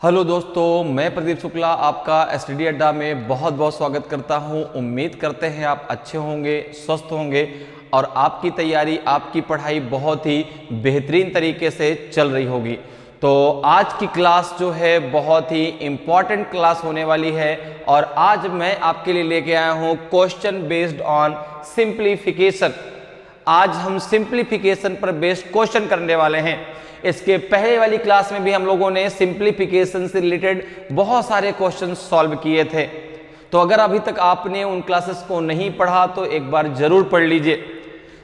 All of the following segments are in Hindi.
हेलो दोस्तों, मैं प्रदीप शुक्ला आपका एसटीडी अड्डा में बहुत बहुत स्वागत करता हूं। उम्मीद करते हैं आप अच्छे होंगे, स्वस्थ होंगे और आपकी तैयारी, आपकी पढ़ाई बहुत ही बेहतरीन तरीके से चल रही होगी। तो आज की क्लास जो है बहुत ही इम्पॉर्टेंट क्लास होने वाली है और आज मैं आपके लिए लेके आया हूं क्वेश्चन बेस्ड ऑन सिंप्लीफिकेशन। आज हम सिंप्लीफिकेशन पर बेस्ड क्वेश्चन करने वाले हैं। इसके पहले वाली क्लास में भी हम लोगों ने सिंप्लीफिकेशन से रिलेटेड बहुत सारे क्वेश्चन सॉल्व किए थे। तो अगर अभी तक आपने उन क्लासेस को नहीं पढ़ा तो एक बार जरूर पढ़ लीजिए।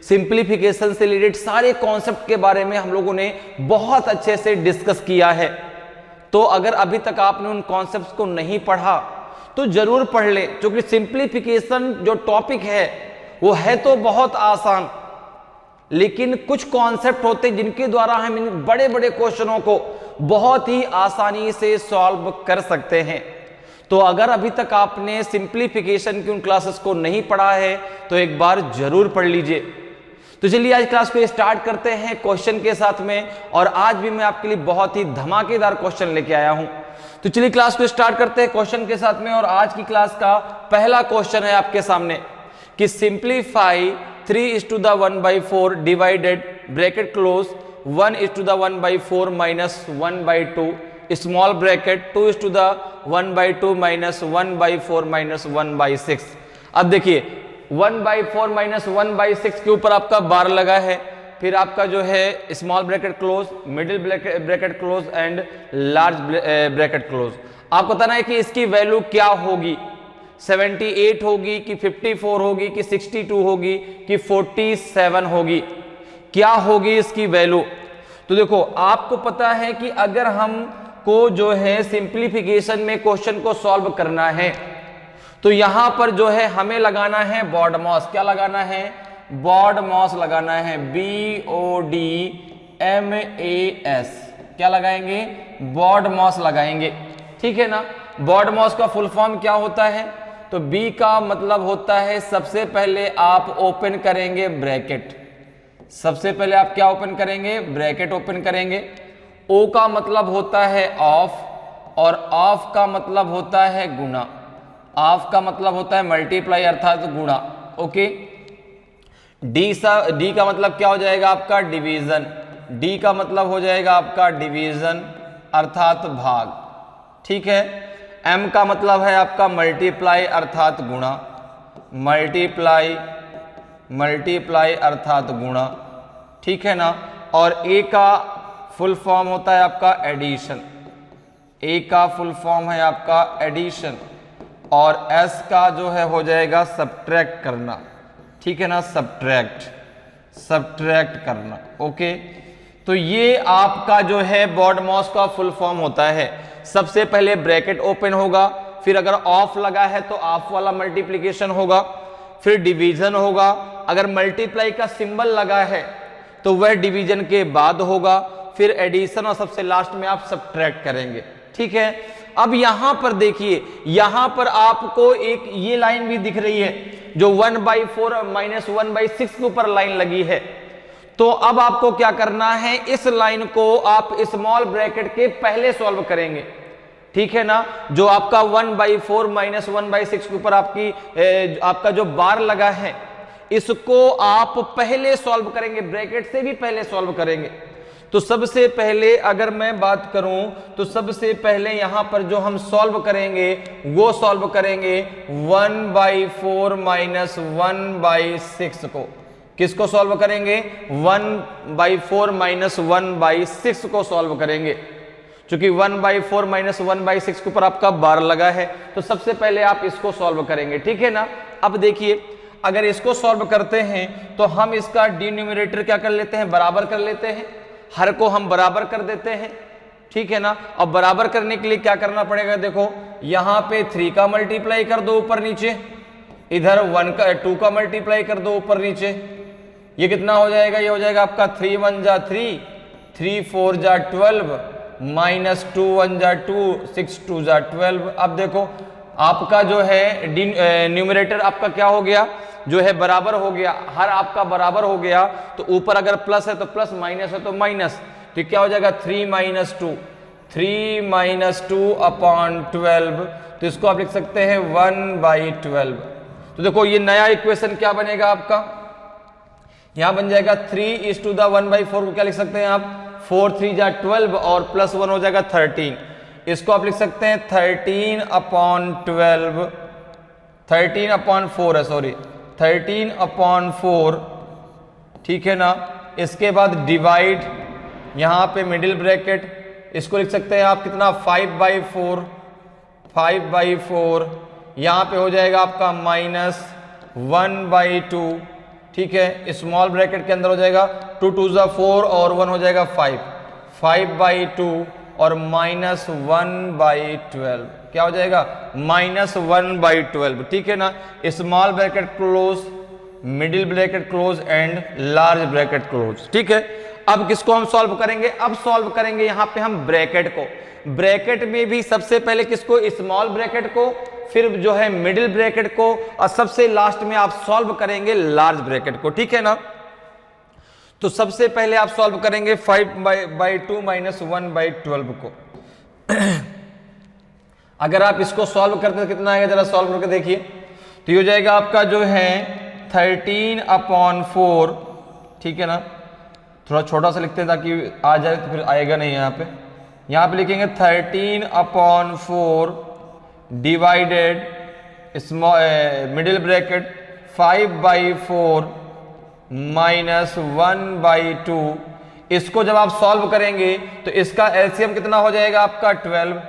सिंप्लीफिकेशन से रिलेटेड सारे कॉन्सेप्ट के बारे में हम लोगों ने बहुत अच्छे से डिस्कस किया है। तो अगर अभी तक आपने उन कॉन्सेप्ट्स को नहीं पढ़ा तो जरूर पढ़ लें, क्योंकि सिंप्लीफिकेशन जो टॉपिक है वो है तो बहुत आसान, लेकिन कुछ कॉन्सेप्ट होते हैं जिनके द्वारा हम इन बड़े बड़े क्वेश्चनों को बहुत ही आसानी से सॉल्व कर सकते हैं। तो अगर अभी तक आपने सिंप्लीफिकेशन की उन क्लासेस को नहीं पढ़ा है तो एक बार जरूर पढ़ लीजिए। तो चलिए आज क्लास को स्टार्ट करते हैं क्वेश्चन के साथ में। और आज भी मैं आपके लिए बहुत ही धमाकेदार क्वेश्चन लेके आया हूं। तो चलिए क्लास को स्टार्ट करते हैं क्वेश्चन के साथ में। और आज की क्लास का पहला क्वेश्चन है आपके सामने कि simplify 3:1/4 divided bracket close 1:1/4 minus 1/2 small bracket 2:1/2 minus 1/4 minus 1/6। अब देखिए 1/4 माइनस 1/6 के ऊपर आपका बार लगा है, फिर आपका जो है small bracket close, middle bracket close and large bracket close. आपको बताना है कि इसकी वैल्यू क्या होगी, 78 होगी कि 54 होगी कि 62 होगी कि 47 होगी, क्या होगी इसकी वैल्यू। तो देखो आपको पता है कि अगर हमको जो है सिंप्लीफिकेशन में क्वेश्चन को सॉल्व करना है तो यहां पर जो है हमें लगाना है BODMAS। क्या लगाना है? BODMAS लगाना है, BODMAS। क्या लगाएंगे? BODMAS लगाएंगे, ठीक है ना। BODMAS का फुल फॉर्म क्या होता है? तो B का मतलब होता है सबसे पहले आप ओपन करेंगे ब्रैकेट। सबसे पहले आप क्या ओपन करेंगे? ब्रैकेट ओपन करेंगे। O का मतलब होता है ऑफ, और ऑफ का मतलब होता है गुणा। ऑफ का मतलब होता है मल्टीप्लाई अर्थात गुणा। ओके। D का मतलब क्या हो जाएगा आपका? डिवीजन। D का मतलब हो जाएगा आपका डिवीजन अर्थात भाग, ठीक है। M का मतलब है आपका मल्टीप्लाई अर्थात गुणा, मल्टीप्लाई अर्थात गुणा, ठीक है ना। और A का फुल फॉर्म होता है आपका एडिशन। A का फुल फॉर्म है आपका एडिशन। और S का जो है हो जाएगा सब्ट्रैक्ट करना, ठीक है ना, सब्ट्रैक्ट करना। ओके। तो ये आपका जो है BODMAS का फुल फॉर्म होता है। सबसे पहले ब्रैकेट ओपन होगा, फिर अगर ऑफ लगा है तो ऑफ वाला मल्टीप्लिकेशन होगा, फिर डिवीजन होगा। अगर मल्टीप्लाई का सिंबल लगा है तो वह डिवीजन के बाद होगा, फिर एडिशन और सबसे लास्ट में आप सब्ट्रैक्ट करेंगे, ठीक है। अब यहां पर देखिए, यहां पर आपको एक ये लाइन भी दिख रही है जो 1/4 माइनस 1/6 के ऊपर लाइन लगी है। तो अब आपको क्या करना है? इस लाइन को आप स्मॉल ब्रैकेट के पहले सॉल्व करेंगे, ठीक है ना। जो आपका 1/4 माइनस 1/6 के ऊपर आपका जो बार लगा है इसको आप पहले सॉल्व करेंगे, ब्रैकेट से भी पहले सॉल्व करेंगे। तो सबसे पहले अगर मैं बात करूं तो सबसे पहले यहां पर जो हम सॉल्व करेंगे वो सॉल्व करेंगे 1/4 माइनस 1/6 को। किसको सॉल्व करेंगे? 1/4 माइनस 1/6 को सॉल्व करेंगे। क्योंकि 1/4 माइनस 1/6 के ऊपर आपका बार लगा है, तो सबसे पहले आप इसको सॉल्व करेंगे, ठीक है ना। अब देखिए अगर इसको सॉल्व करते हैं तो हम इसका डिनोमिनेटर क्या कर लेते हैं? बराबर कर लेते हैं। हर को हम बराबर कर देते हैं, ठीक है ना। अब बराबर करने के लिए क्या करना पड़ेगा? देखो यहां पे 3 का मल्टीप्लाई कर दो ऊपर नीचे, इधर 2 का मल्टीप्लाई कर दो ऊपर नीचे। ये कितना हो जाएगा? ये हो जाएगा आपका 3 1 जा 3, 3 4 जा 12 माइनस 2 1 जा 2, 6 2 जा 12। अब देखो आपका जो है न्यूमरेटर आपका क्या हो गया? जो है बराबर हो गया। हर आपका बराबर हो गया तो ऊपर अगर प्लस है तो प्लस, माइनस है तो माइनस। तो क्या हो जाएगा? 3 - 2, 3 - 2/12, तो इसको आप लिख सकते हैं 1/12। तो देखो ये नया इक्वेशन क्या बनेगा आपका, यहां बन जाएगा 3:1/4 को क्या लिख सकते हैं आप, 4 3 जा 12 और +1 हो जाएगा 13। इसको आप लिख सकते हैं 13/12, 13/4 है, सॉरी 13/4, ठीक है ना। इसके बाद डिवाइड, यहां पे मिडिल ब्रैकेट, इसको लिख सकते हैं आप कितना 5/4, 5/4, यहां पे हो जाएगा आपका -1/2, ठीक है। स्मॉल ब्रैकेट के अंदर हो जाएगा 2 2 जा 4 और 1 हो जाएगा 5, 5/2 और -1/12, क्या हो जाएगा -1/12, ठीक है ना। Small bracket close, middle bracket close and large bracket close, ठीक है। अब किसको हम सॉल्व करेंगे, अब सॉल्व करेंगे यहां पे हम ब्रैकेट को। ब्रैकेट में भी सबसे पहले किसको, स्मॉल ब्रैकेट को, फिर जो है मिडिल ब्रैकेट को, और सबसे लास्ट में आप सॉल्व करेंगे लार्ज ब्रैकेट को, ठीक है ना। तो सबसे पहले आप सॉल्व करेंगे 5/2 - 1/12 को। अगर आप इसको सॉल्व करते तो कितना आएगा, जरा सॉल्व करके देखिए। तो ये हो जाएगा आपका जो है 13/4, ठीक है ना। थोड़ा छोटा सा लिखते हैं ताकि आ जाए, तो फिर आएगा नहीं यहाँ पे। यहाँ पे लिखेंगे 13/4 डिवाइडेड मिडिल ब्रैकेट 5/4 -1/2। इसको जब आप सॉल्व करेंगे तो इसका एलसीएम कितना हो जाएगा आपका 12।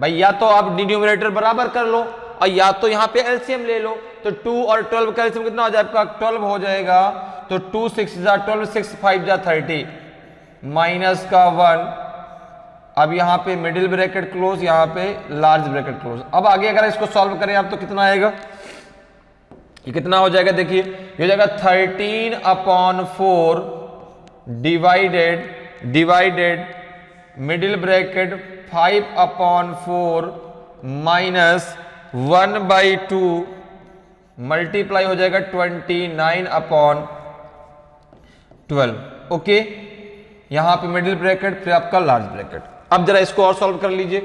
भाई या तो आप डिनोमिनेटर बराबर कर लो और या तो यहाँ पे एलसीएम ले लो। तो 2 और 12 का एलसीएम कितना हो जाएगा आपका 12 हो जाएगा। तो 2 6 जा 12, 6 5 जा 30, माइनस का 1। अब यहाँ पे मिडिल ब्रैकेट क्लोज, यहाँ पे लार्ज ब्रैकेट क्लोज। अब आगे अगर इसको सॉल्व करें आप तो कितना आएगा, ये कितना हो जाएगा, देखिए ये हो जाएगा 13/4 डिवाइडेड मिडिल ब्रैकेट 5/4 -1/2 मल्टीप्लाई हो जाएगा 29/12। ओके, यहां पे मिडिल ब्रैकेट फिर आपका लार्ज ब्रैकेट। अब जरा इसको और सॉल्व कर लीजिए,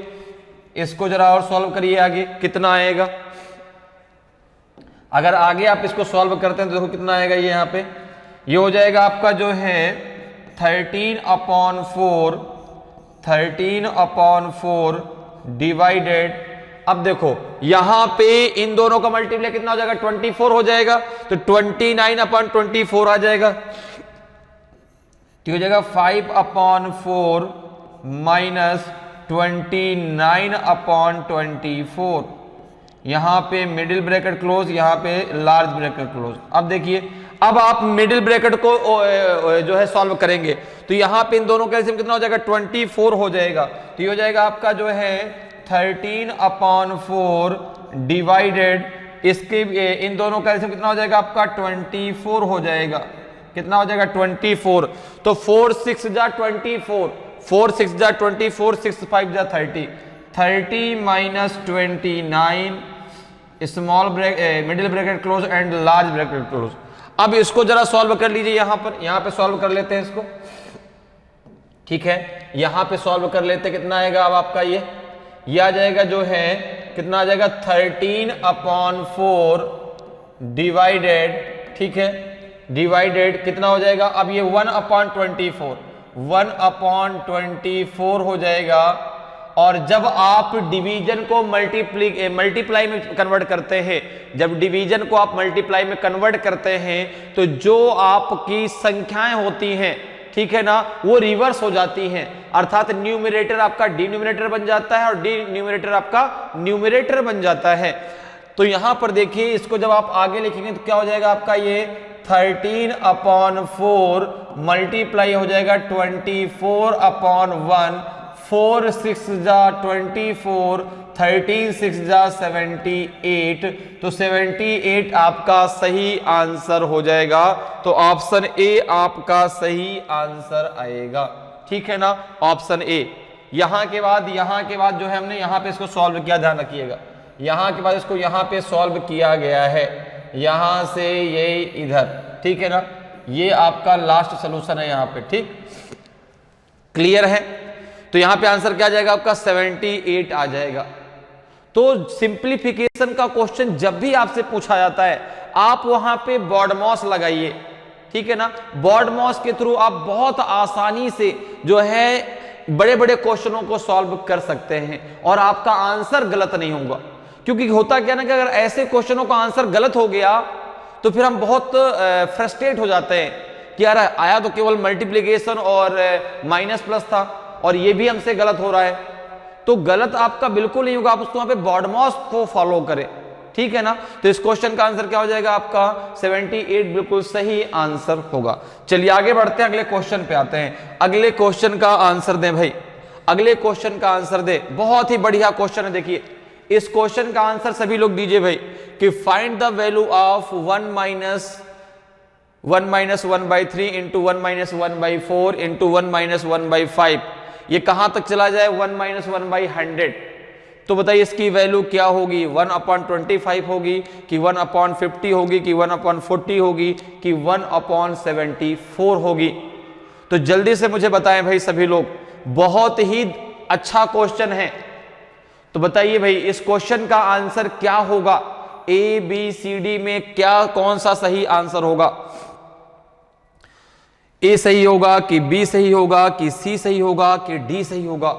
इसको जरा और सॉल्व करिए, आगे कितना आएगा। अगर आगे आप इसको सॉल्व करते हैं तो देखो कितना आएगा, ये यहां पे ये हो जाएगा आपका जो है 13/4 डिवाइडेड। अब देखो यहां पे इन दोनों का मल्टीप्लाई कितना हो जाएगा 24 हो जाएगा। तो 29/24 आ जाएगा। तो हो जाएगा 5/4 -29/24। यहां पे मिडिल ब्रैकेट क्लोज, यहां पे लार्ज ब्रैकेट क्लोज। अब देखिए, अब आप मिडिल ब्रैकेट को जो है सॉल्व करेंगे तो यहां पे इन दोनों का एलसीएम कितना हो जाएगा 24 हो जाएगा। तो ये हो जाएगा आपका जो है 13/4 डिवाइडेड, इसके इन दोनों का एलसीएम कितना हो जाएगा आपका 24 हो जाएगा। कितना हो जाएगा 24। तो 4 6 जा 24, 4 6 जा 24, 6 5 जा 30, 30 -29 small middle bracket close and large bracket close. अब इसको जरा सॉल्व कर लीजिए, यहां पे सॉल्व कर लेते हैं इसको, ठीक है। यहां पे सॉल्व कर लेते हैं, कितना आएगा अब आपका ये आ जाएगा जो है कितना आ जाएगा 13/4 डिवाइडेड, ठीक है, डिवाइडेड कितना हो जाएगा अब ये 1/24 हो जाएगा। और जब आप डिवीजन को मल्टीप्लाई में कन्वर्ट करते हैं, जब डिवीजन को आप मल्टीप्लाई में कन्वर्ट करते हैं तो जो आपकी संख्याएं होती हैं, ठीक है ना, वो रिवर्स हो जाती हैं। अर्थात न्यूमरेटर आपका डिनोमिनेटर बन जाता है और डिनोमिनेटर आपका न्यूमरेटर बन जाता है। तो यहां पर देखिए, इसको जब आप आगे लिखेंगे तो क्या हो जाएगा आपका ये 13/4 मल्टीप्लाई हो जाएगा 24/1, 4 6 जा 24, 13 6 जा 78। तो 78 आपका सही आंसर हो जाएगा। तो ऑप्शन ए आपका सही आंसर आएगा, ठीक है ना, ऑप्शन ए। यहां के बाद जो है हमने यहां पे इसको सॉल्व किया, ध्यान रखिएगा, यहां के बाद इसको यहां पे सॉल्व किया गया है, यहां से ये इधर, ठीक है ना। ये आपका लास्ट सोल्यूशन है यहां पे, ठीक, क्लियर है। तो यहां पे आंसर क्या आ जाएगा आपका 78 आ जाएगा। तो सिंप्लीफिकेशन का क्वेश्चन जब भी आपसे पूछा जाता है आप वहां पे बॉडमॉस लगाइए, ठीक है ना। बॉडमॉस के थ्रू आप बहुत आसानी से जो है बड़े बड़े क्वेश्चनों को सॉल्व कर सकते हैं और आपका आंसर गलत नहीं होगा। क्योंकि होता क्या ना कि अगर ऐसे क्वेश्चनों का आंसर गलत हो गया तो फिर हम बहुत फ्रस्ट्रेट हो जाते हैं कि यार आया तो केवल मल्टीप्लिकेशन और माइनस प्लस था और ये भी हमसे गलत हो रहा है। तो गलत आपका बिल्कुल नहीं होगा, आप उसको वहां पे बॉडमॉस को फॉलो करें, ठीक है ना। तो इस क्वेश्चन का आंसर क्या हो जाएगा आपका 78 बिल्कुल सही आंसर होगा। चलिए आगे बढ़ते हैं, अगले क्वेश्चन पे आते हैं। अगले क्वेश्चन का आंसर दें भाई, अगले क्वेश्चन का आंसर दे। बहुत ही बढ़िया क्वेश्चन है, देखिए इस क्वेश्चन का आंसर सभी लोग दीजिए भाई कि find the value of 1 minus 1/3 into 1 minus 1/4 into 1 minus 1/5। ये कहां तक चला जाए 1 माइनस 1/100। तो बताइए इसकी वैल्यू क्या होगी, 1/25 होगी कि 1/50 होगी कि 1/40 होगी कि 1/74 होगी। तो जल्दी से मुझे बताएं भाई सभी लोग, बहुत ही अच्छा क्वेश्चन है। तो बताइए भाई इस क्वेश्चन का आंसर क्या होगा, ए बी सी डी में क्या कौन सा सही आंसर होगा। ए सही होगा कि बी सही होगा कि सी सही होगा कि डी सही होगा,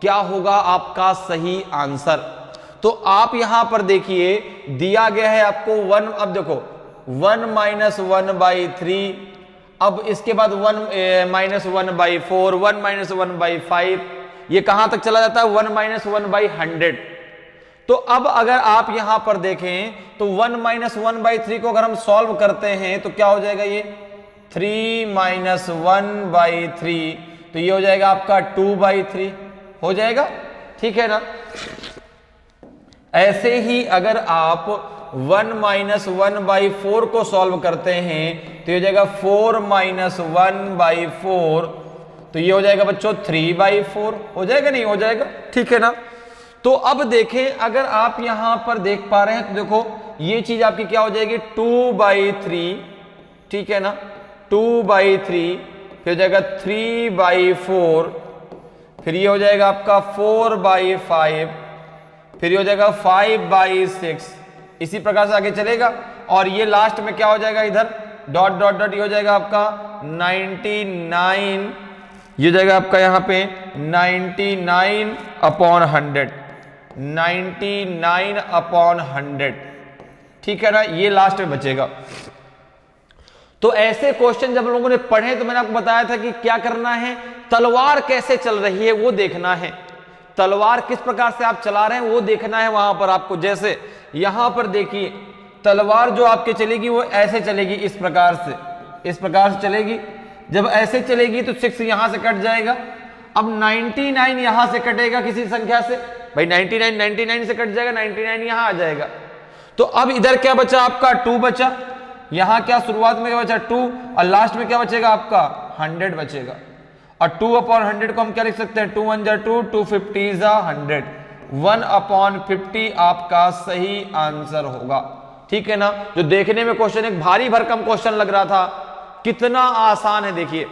क्या होगा आपका सही आंसर। तो आप यहां पर देखिए दिया गया है आपको 1, अब देखो 1 माइनस 1/3, अब इसके बाद 1 माइनस 1/4, 1 माइनस 1/5, ये कहां तक चला जाता है 1 माइनस 1/100। तो अब अगर आप यहां पर देखें तो 1 माइनस 1/3 को अगर हम सॉल्व करते हैं तो क्या हो जाएगा, ये 3 माइनस 1/3, तो ये हो जाएगा आपका 2/3 हो जाएगा, ठीक है ना। ऐसे ही अगर आप 1 माइनस 1/4 को सॉल्व करते हैं तो ये हो जाएगा 4 माइनस 1/4, तो ये हो जाएगा बच्चों 3/4 हो जाएगा, नहीं हो जाएगा, ठीक है ना। तो अब देखें अगर आप यहां पर देख पा रहे हैं तो देखो ये चीज आपकी क्या हो जाएगी 2/3, ठीक है ना, 2/3, फिर हो जाएगा 3/4, फिर ये हो जाएगा आपका 4/5, फिर ये हो जाएगा 5/6, इसी प्रकार से आगे चलेगा। और ये लास्ट में क्या हो जाएगा इधर डॉट डॉट डॉट, ये हो जाएगा आपका 99, ये हो जाएगा आपका यहां पे 99/100, 99/100, ठीक है ना, ये लास्ट में बचेगा। तो ऐसे क्वेश्चन जब लोगों ने पढ़े तो मैंने आपको बताया था कि क्या करना है, तलवार कैसे चल रही है वो देखना है, तलवार किस प्रकार से आप चला रहे हैं वो देखना है वहां पर आपको। जैसे यहां पर देखिए तलवार जो आपके चलेगी वो ऐसे चलेगी, इस प्रकार से चलेगी। जब ऐसे चलेगी तो 6 यहां से कट जाएगा। अब 99 यहां से कटेगा किसी संख्या से, भाई 99 से कट जाएगा, 99 यहां आ जाएगा। तो अब इधर क्या बचा आपका 2 बचा, यहां क्या शुरुआत में क्या बचा 2 और लास्ट में क्या बचेगा आपका 100 बचेगा। और 2/100 को हम क्या लिख सकते हैं 2 1 जा 2, 2 50 जा 100, 1/50 आपका सही आंसर होगा, ठीक है ना। जो देखने में क्वेश्चन एक भारी भरकम क्वेश्चन लग रहा था, कितना आसान है देखिए।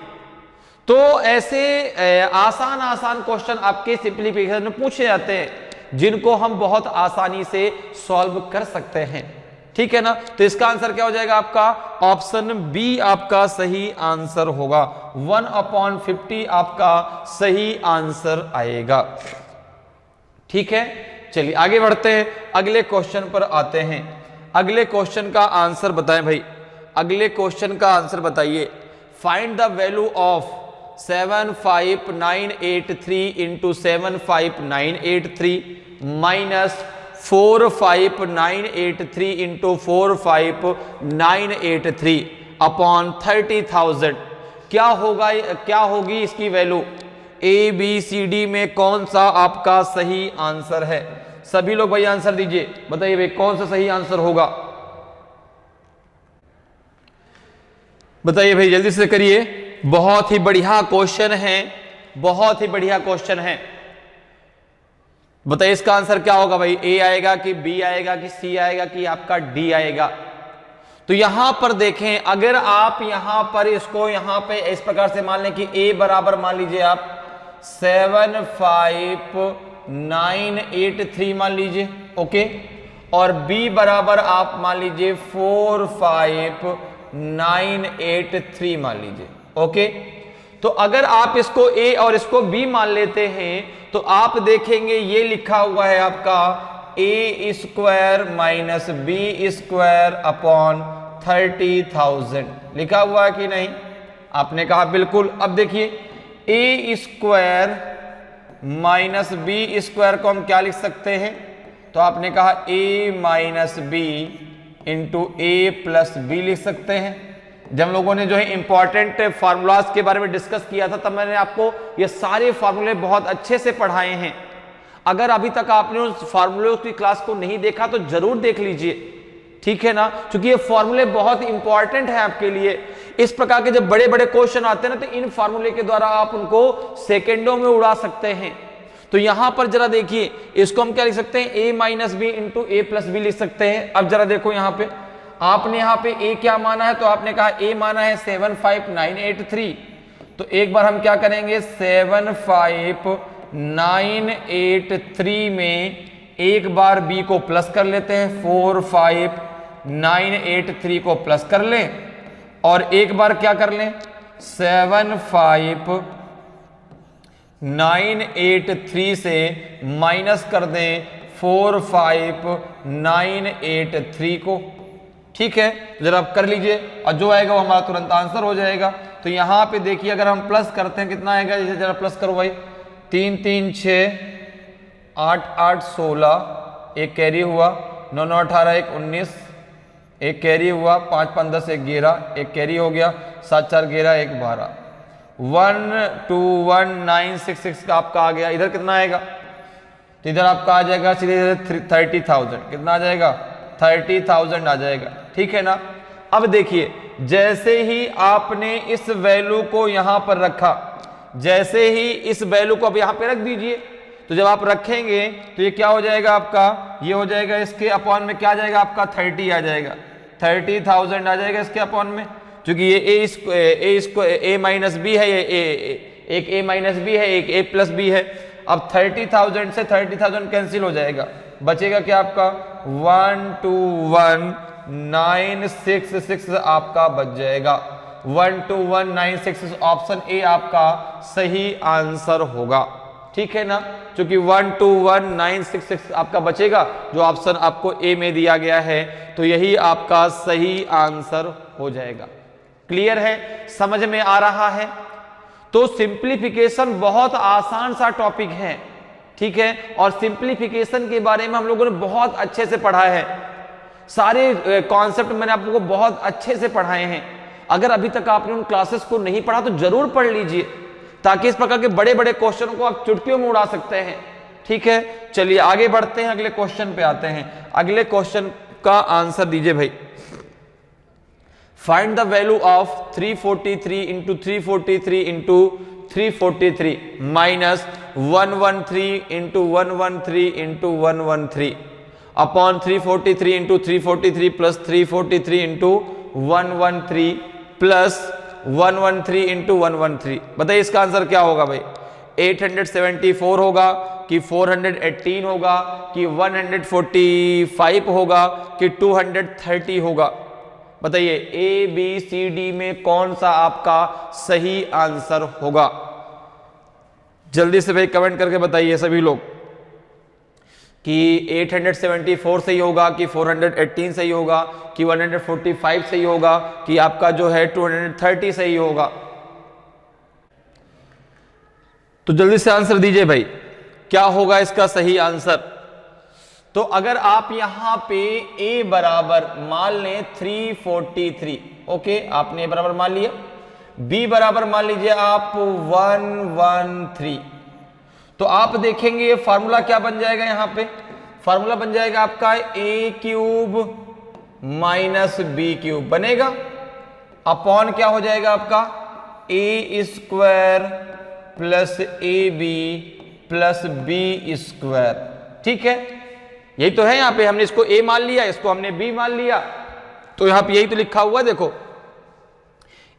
तो ऐसे आसान क्वेश्चन आपके सिंप्लीफिकेशन में पूछे जाते हैं जिनको हम बहुत आसानी से सॉल्व कर सकते हैं, ठीक है ना। तो इसका आंसर क्या हो जाएगा आपका ऑप्शन बी आपका सही आंसर होगा, 1/50 आपका सही आंसर आएगा, ठीक है। चलिए आगे बढ़ते हैं, अगले क्वेश्चन पर आते हैं। अगले क्वेश्चन का आंसर बताएं भाई, अगले क्वेश्चन का आंसर बताइए। Find the value of 75983 into 75983 minus 45983 into 45983 upon 30,000। क्या होगा, क्या होगी इसकी वैल्यू। ए बी सी डी में कौन सा आपका सही आंसर है। सभी लोग भाई आंसर दीजिए, बताइए भाई कौन सा सही आंसर होगा, बताइए भाई जल्दी से करिए। बहुत ही बढ़िया क्वेश्चन है, बहुत ही बढ़िया क्वेश्चन है। बताइए इसका आंसर क्या होगा भाई, ए आएगा कि बी आएगा कि सी आएगा कि आपका डी आएगा। तो यहां पर देखें, अगर आप यहां पर इसको यहां पे इस प्रकार से मान लें कि ए बराबर मान लीजिए आप 75983 मान लीजिए, ओके। और b बराबर आप मान लीजिए 45983 मान लीजिए, ओके। तो अगर आप इसको a और इसको b मान लेते हैं तो आप देखेंगे ये लिखा हुआ है आपका a square minus b square upon 30,000 लिखा हुआ है कि नहीं? आपने कहा बिल्कुल। अब देखिए a square minus b square को हम क्या लिख सकते हैं? तो आपने कहा a minus b into A plus B लिख सकते हैं। जब लोगों ने जो है इंपॉर्टेंट फार्मूलाज के बारे में डिस्कस किया था तब मैंने आपको ये सारे फार्मूले बहुत अच्छे से पढ़ाए हैं। अगर अभी तक आपने उस फार्मूले की क्लास को नहीं देखा तो जरूर देख लीजिए, ठीक है ना, क्योंकि ये फार्मूले बहुत इंपॉर्टेंट है आपके लिए। इस प्रकार के जब बड़े बड़े क्वेश्चन आते हैं ना तो इन फार्मूले के द्वारा आप उनको सेकेंडों में उड़ा सकते हैं। तो यहां पर जरा देखिए, इसको हम क्या लिख सकते हैं? a minus B into A plus B लिख सकते हैं। अब जरा देखो यहां पे आपने यहाँ पे a क्या माना है? तो आपने कहा a माना है 75983। तो एक बार हम क्या करेंगे, 75983 में एक बार b को प्लस कर लेते हैं, 45983 को प्लस कर लें और एक बार क्या कर लें, 75983 से माइनस कर दें 45983 को, ठीक है। जरा आप कर लीजिए और जो आएगा वो हमारा तुरंत आंसर हो जाएगा। तो यहां पे देखिए अगर हम प्लस करते हैं कितना आएगा, जैसे जरा प्लस करो भाई, 3 3 6 8 8 16, एक कैरी हुआ, 9 9 18 1 19, एक कैरी हुआ, 5 5 10 1 11, एक कैरी हो गया, 7 4 11 1 12, 121966 का आपका आ गया। इधर कितना आएगा? तो इधर आपका आ जाएगा सीधे 30,000। कितना आ जाएगा? 30,000 आ जाएगा, ठीक है ना। अब देखिए जैसे ही आपने इस वैल्यू को यहां पर रखा, जैसे ही इस वैल्यू को अब यहां पे रख दीजिए, तो जब आप रखेंगे तो ये क्या हो जाएगा आपका, ये हो जाएगा इसके अपॉन में क्या आ जाएगा आपका 30 आ जाएगा, 30,000 आ जाएगा इसके अपॉन में, क्योंकि ये ए माइनस बी है, ये एक ए माइनस बी है, एक ए प्लस बी है। अब 30,000 से 30,000 कैंसिल हो जाएगा, बचेगा क्या आपका 121966 आपका बच जाएगा। 121966 ऑप्शन ए आपका सही आंसर होगा, ठीक है ना, क्योंकि 121966 आपका बचेगा जो ऑप्शन आपको ए में दिया गया है, तो यही आपका सही आंसर हो जाएगा। क्लियर है? समझ में आ रहा है? तो सिंप्लीफिकेशन बहुत आसान सा टॉपिक है, ठीक है, और सिंप्लीफिकेशन के बारे में हम लोगों ने बहुत अच्छे से पढ़ा है। सारे कॉन्सेप्ट मैंने आपको बहुत अच्छे से पढ़ाए हैं। अगर अभी तक आपने उन क्लासेस को नहीं पढ़ा तो जरूर पढ़ लीजिए, ताकि इस प्रकार के बड़े बड़े क्वेश्चनों को आप चुटकियों में उड़ा सकते हैं, ठीक है। चलिए आगे बढ़ते हैं, अगले क्वेश्चन पे आते हैं। अगले क्वेश्चन का आंसर दीजिए भाई। Find the value of 343 into 343 into 343 minus 113 into 113 into 113 upon 343 into 343 plus 343 into 113 plus 113 into 113। बताइए इसका आंसर क्या होगा भाई? 874 होगा कि 418 होगा कि 145 होगा कि 230 होगा? बताइए ए बी सी डी में कौन सा आपका सही आंसर होगा? जल्दी से भाई कमेंट करके बताइए सभी लोग कि 874 सही होगा कि 418 सही होगा कि 145 सही होगा कि आपका जो है 230 सही होगा। तो जल्दी से आंसर दीजिए भाई, क्या होगा इसका सही आंसर? तो अगर आप यहां पे a बराबर मान लें 343, ओके, आपने a बराबर मान लिया, b बराबर मान लीजिए आप 113, तो आप देखेंगे ये फार्मूला क्या बन जाएगा? यहां पे फार्मूला बन जाएगा आपका a cube minus B cube बनेगा, अपॉन क्या हो जाएगा आपका a square plus A B plus B square, ठीक है। यही तो है, यहां पे हमने इसको a मान लिया, इसको हमने b मान लिया, तो यहां पे यही तो लिखा हुआ है, देखो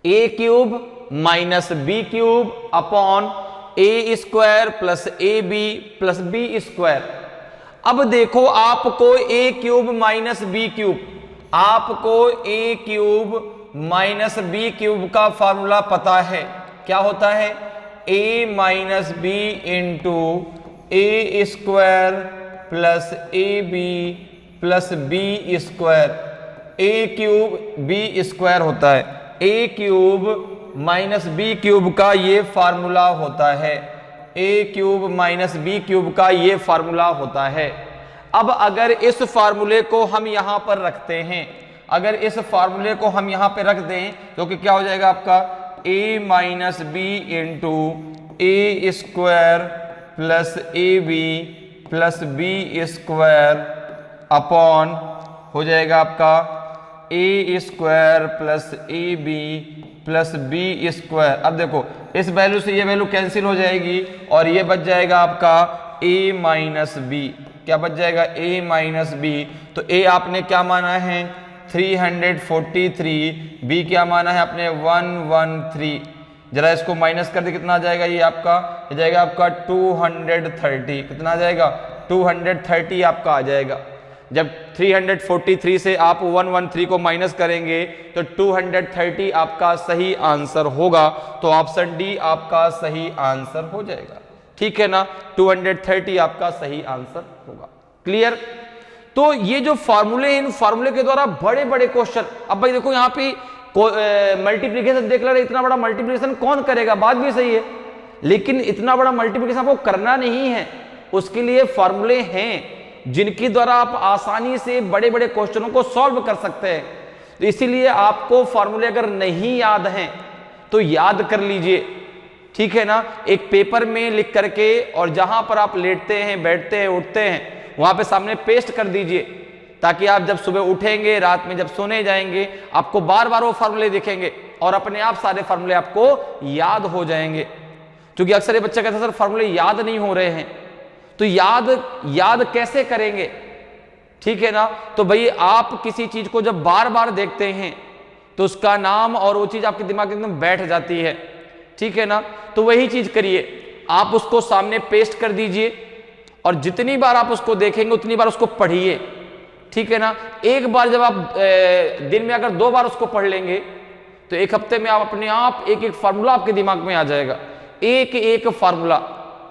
a cube minus B cube upon A square plus A B plus B square. अब देखो आपको A cube minus B cube, आपको A cube minus B cube का फॉर्मूला पता है, क्या होता है, A minus B into A square plus A B plus B square. A cube B square होता है, A cube minus B cube का ये फार्मूला होता है, A cube minus B cube का ये फार्मूला होता है। अब अगर इस फार्मूले को हम यहां पर रखते हैं, अगर इस फार्मूले को हम यहां पे रख दें तो कि क्या हो जाएगा आपका, A minus B into A square plus A B plus B square upon हो जाएगा आपका A square plus A B plus B square. अब देखो इस वैल्यू से ये वैल्यू कैंसिल हो जाएगी और ये बच जाएगा आपका a माइनस बी। क्या बच जाएगा, a माइनस बी। तो a आपने क्या माना है 343, b क्या माना है आपने 113। जरा इसको माइनस कर दे, कितना आ जाएगा, ये आपका ये जाएगा आपका 230। कितना आ जाएगा 230 आपका आ जाएगा। जब 343 से आप 113 को माइनस करेंगे तो 230 आपका सही आंसर होगा। तो ऑप्शन डी आपका सही आंसर हो जाएगा, ठीक है ना, 230 आपका सही आंसर होगा। क्लियर। तो ये जो फार्मूले हैं, इन फार्मूले के द्वारा बड़े बड़े क्वेश्चन, अब भाई देखो यहाँ पे मल्टीप्लीकेशन देख ले, इतना बड़ा मल्टीप्लीकेशन कौन करेगा, बात भी सही है, लेकिन इतना बड़ा मल्टीप्लीकेशन आपको करना नहीं है, उसके लिए फार्मूले हैं जिनके द्वारा आप आसानी से बड़े बड़े क्वेश्चनों को सॉल्व कर सकते हैं। तो इसीलिए आपको फार्मूले अगर नहीं याद हैं तो याद कर लीजिए, ठीक है ना, एक पेपर में लिख करके और जहां पर आप लेटते हैं, बैठते हैं, उठते हैं, वहां पे सामने पेस्ट कर दीजिए, ताकि आप जब सुबह उठेंगे, रात में जब सोने जाएंगे, आपको बार बार वो फार्मूले दिखेंगे और अपने आप सारे फार्मूले आपको याद हो जाएंगे। क्योंकि अक्सर ये बच्चा कहता है सर फार्मूले याद नहीं हो रहे हैं, तो याद कैसे करेंगे, ठीक है ना। तो भाई आप किसी चीज को जब बार बार देखते हैं तो उसका नाम और वो चीज आपके दिमाग में एकदम बैठ जाती है, ठीक है ना। तो वही चीज करिए, आप उसको सामने पेस्ट कर दीजिए और जितनी बार आप उसको देखेंगे उतनी बार उसको पढ़िए, ठीक है ना। एक बार जब आप दिन में अगर 2 बार उसको पढ़ लेंगे तो एक हफ्ते में आप अपने आप एक एक फार्मूला आपके दिमाग में आ जाएगा, एक एक फार्मूला,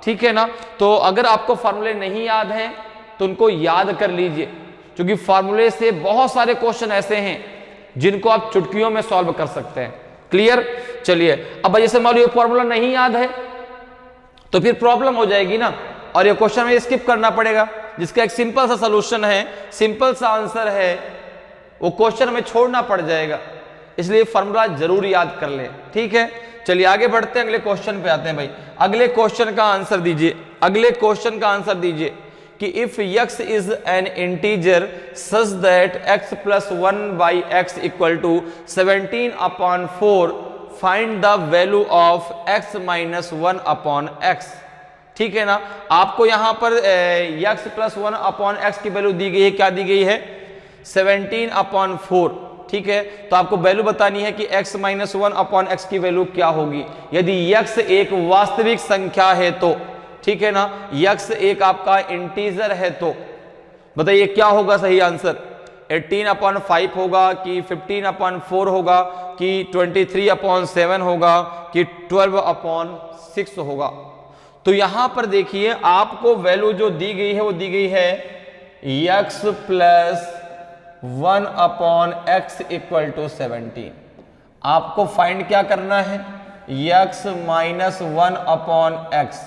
ठीक है ना। तो अगर आपको फार्मूले नहीं याद हैं तो उनको याद कर लीजिए, क्योंकि फार्मूले से बहुत सारे क्वेश्चन ऐसे हैं जिनको आप चुटकियों में सॉल्व कर सकते हैं। क्लियर। चलिए अब जैसे मान लो फार्मूला नहीं याद है तो फिर प्रॉब्लम हो जाएगी ना, और ये क्वेश्चन में स्किप करना पड़ेगा, जिसका एक सिंपल सा सॉल्यूशन है, सिंपल सा आंसर है, वो क्वेश्चन में छोड़ना पड़ जाएगा। इसलिए फार्मूला जरूर याद कर लें, ठीक है। चलिए आगे बढ़ते हैं, अगले क्वेश्चन पे आते हैं भाई। अगले क्वेश्चन का आंसर दीजिए, अगले क्वेश्चन का आंसर दीजिए कि if x is an integer such that x plus 1 by X equal to 17/4 find the value of x minus 1 upon X. ठीक है ना, आपको यहां पर x प्लस 1 अपॉन एक्स की वैल्यू दी गई है, क्या दी गई है 17/4, ठीक है। तो आपको वैल्यू बतानी है कि x माइनस 1 अपॉन एक्स की वैल्यू क्या होगी यदि x एक वास्तविक संख्या है तो, ठीक है ना, x एक आपका इंटीजर है तो। बताइए क्या होगा सही आंसर, 18/5 होगा कि 15/4 होगा कि 23/7 होगा कि 12/6 होगा। तो यहां पर देखिए आपको वैल्यू जो दी गई है वो दी गई है x plus 1 upon X equal to 17। आपको फाइंड क्या करना है, x माइनस 1 अपॉन एक्स,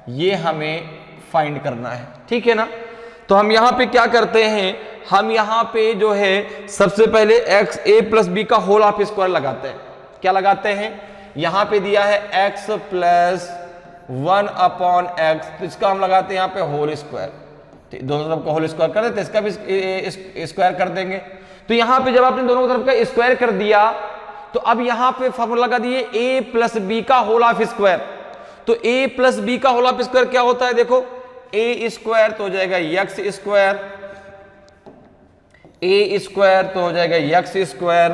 ये हमें फाइंड करना है, ठीक है ना। तो हम यहां पे क्या करते हैं, हम यहां पे जो है सबसे पहले x a प्लस बी का होल ऑफ स्क्वायर लगाते हैं। क्या लगाते हैं, यहां पे दिया है x प्लस 1 अपॉन एक्स, तो इसका हम लगाते हैं यहां पे होल स्क्वायर, दोनों तरफ का होल स्क्वायर कर देते, इसका भी स्क्वायर कर देंगे। तो यहां पे जब आपने दोनों तरफ का स्क्वायर कर दिया तो अब यहां पे फॉर्मूला लगा दिए a प्लस बी का होल ऑफ स्क्वायर। तो a प्लस बी का होल ऑफ स्क्वायर क्या होता है, देखो a स्क्वायर तो हो जाएगा x स्क्वायर, a स्क्वायर तो हो जाएगा x square,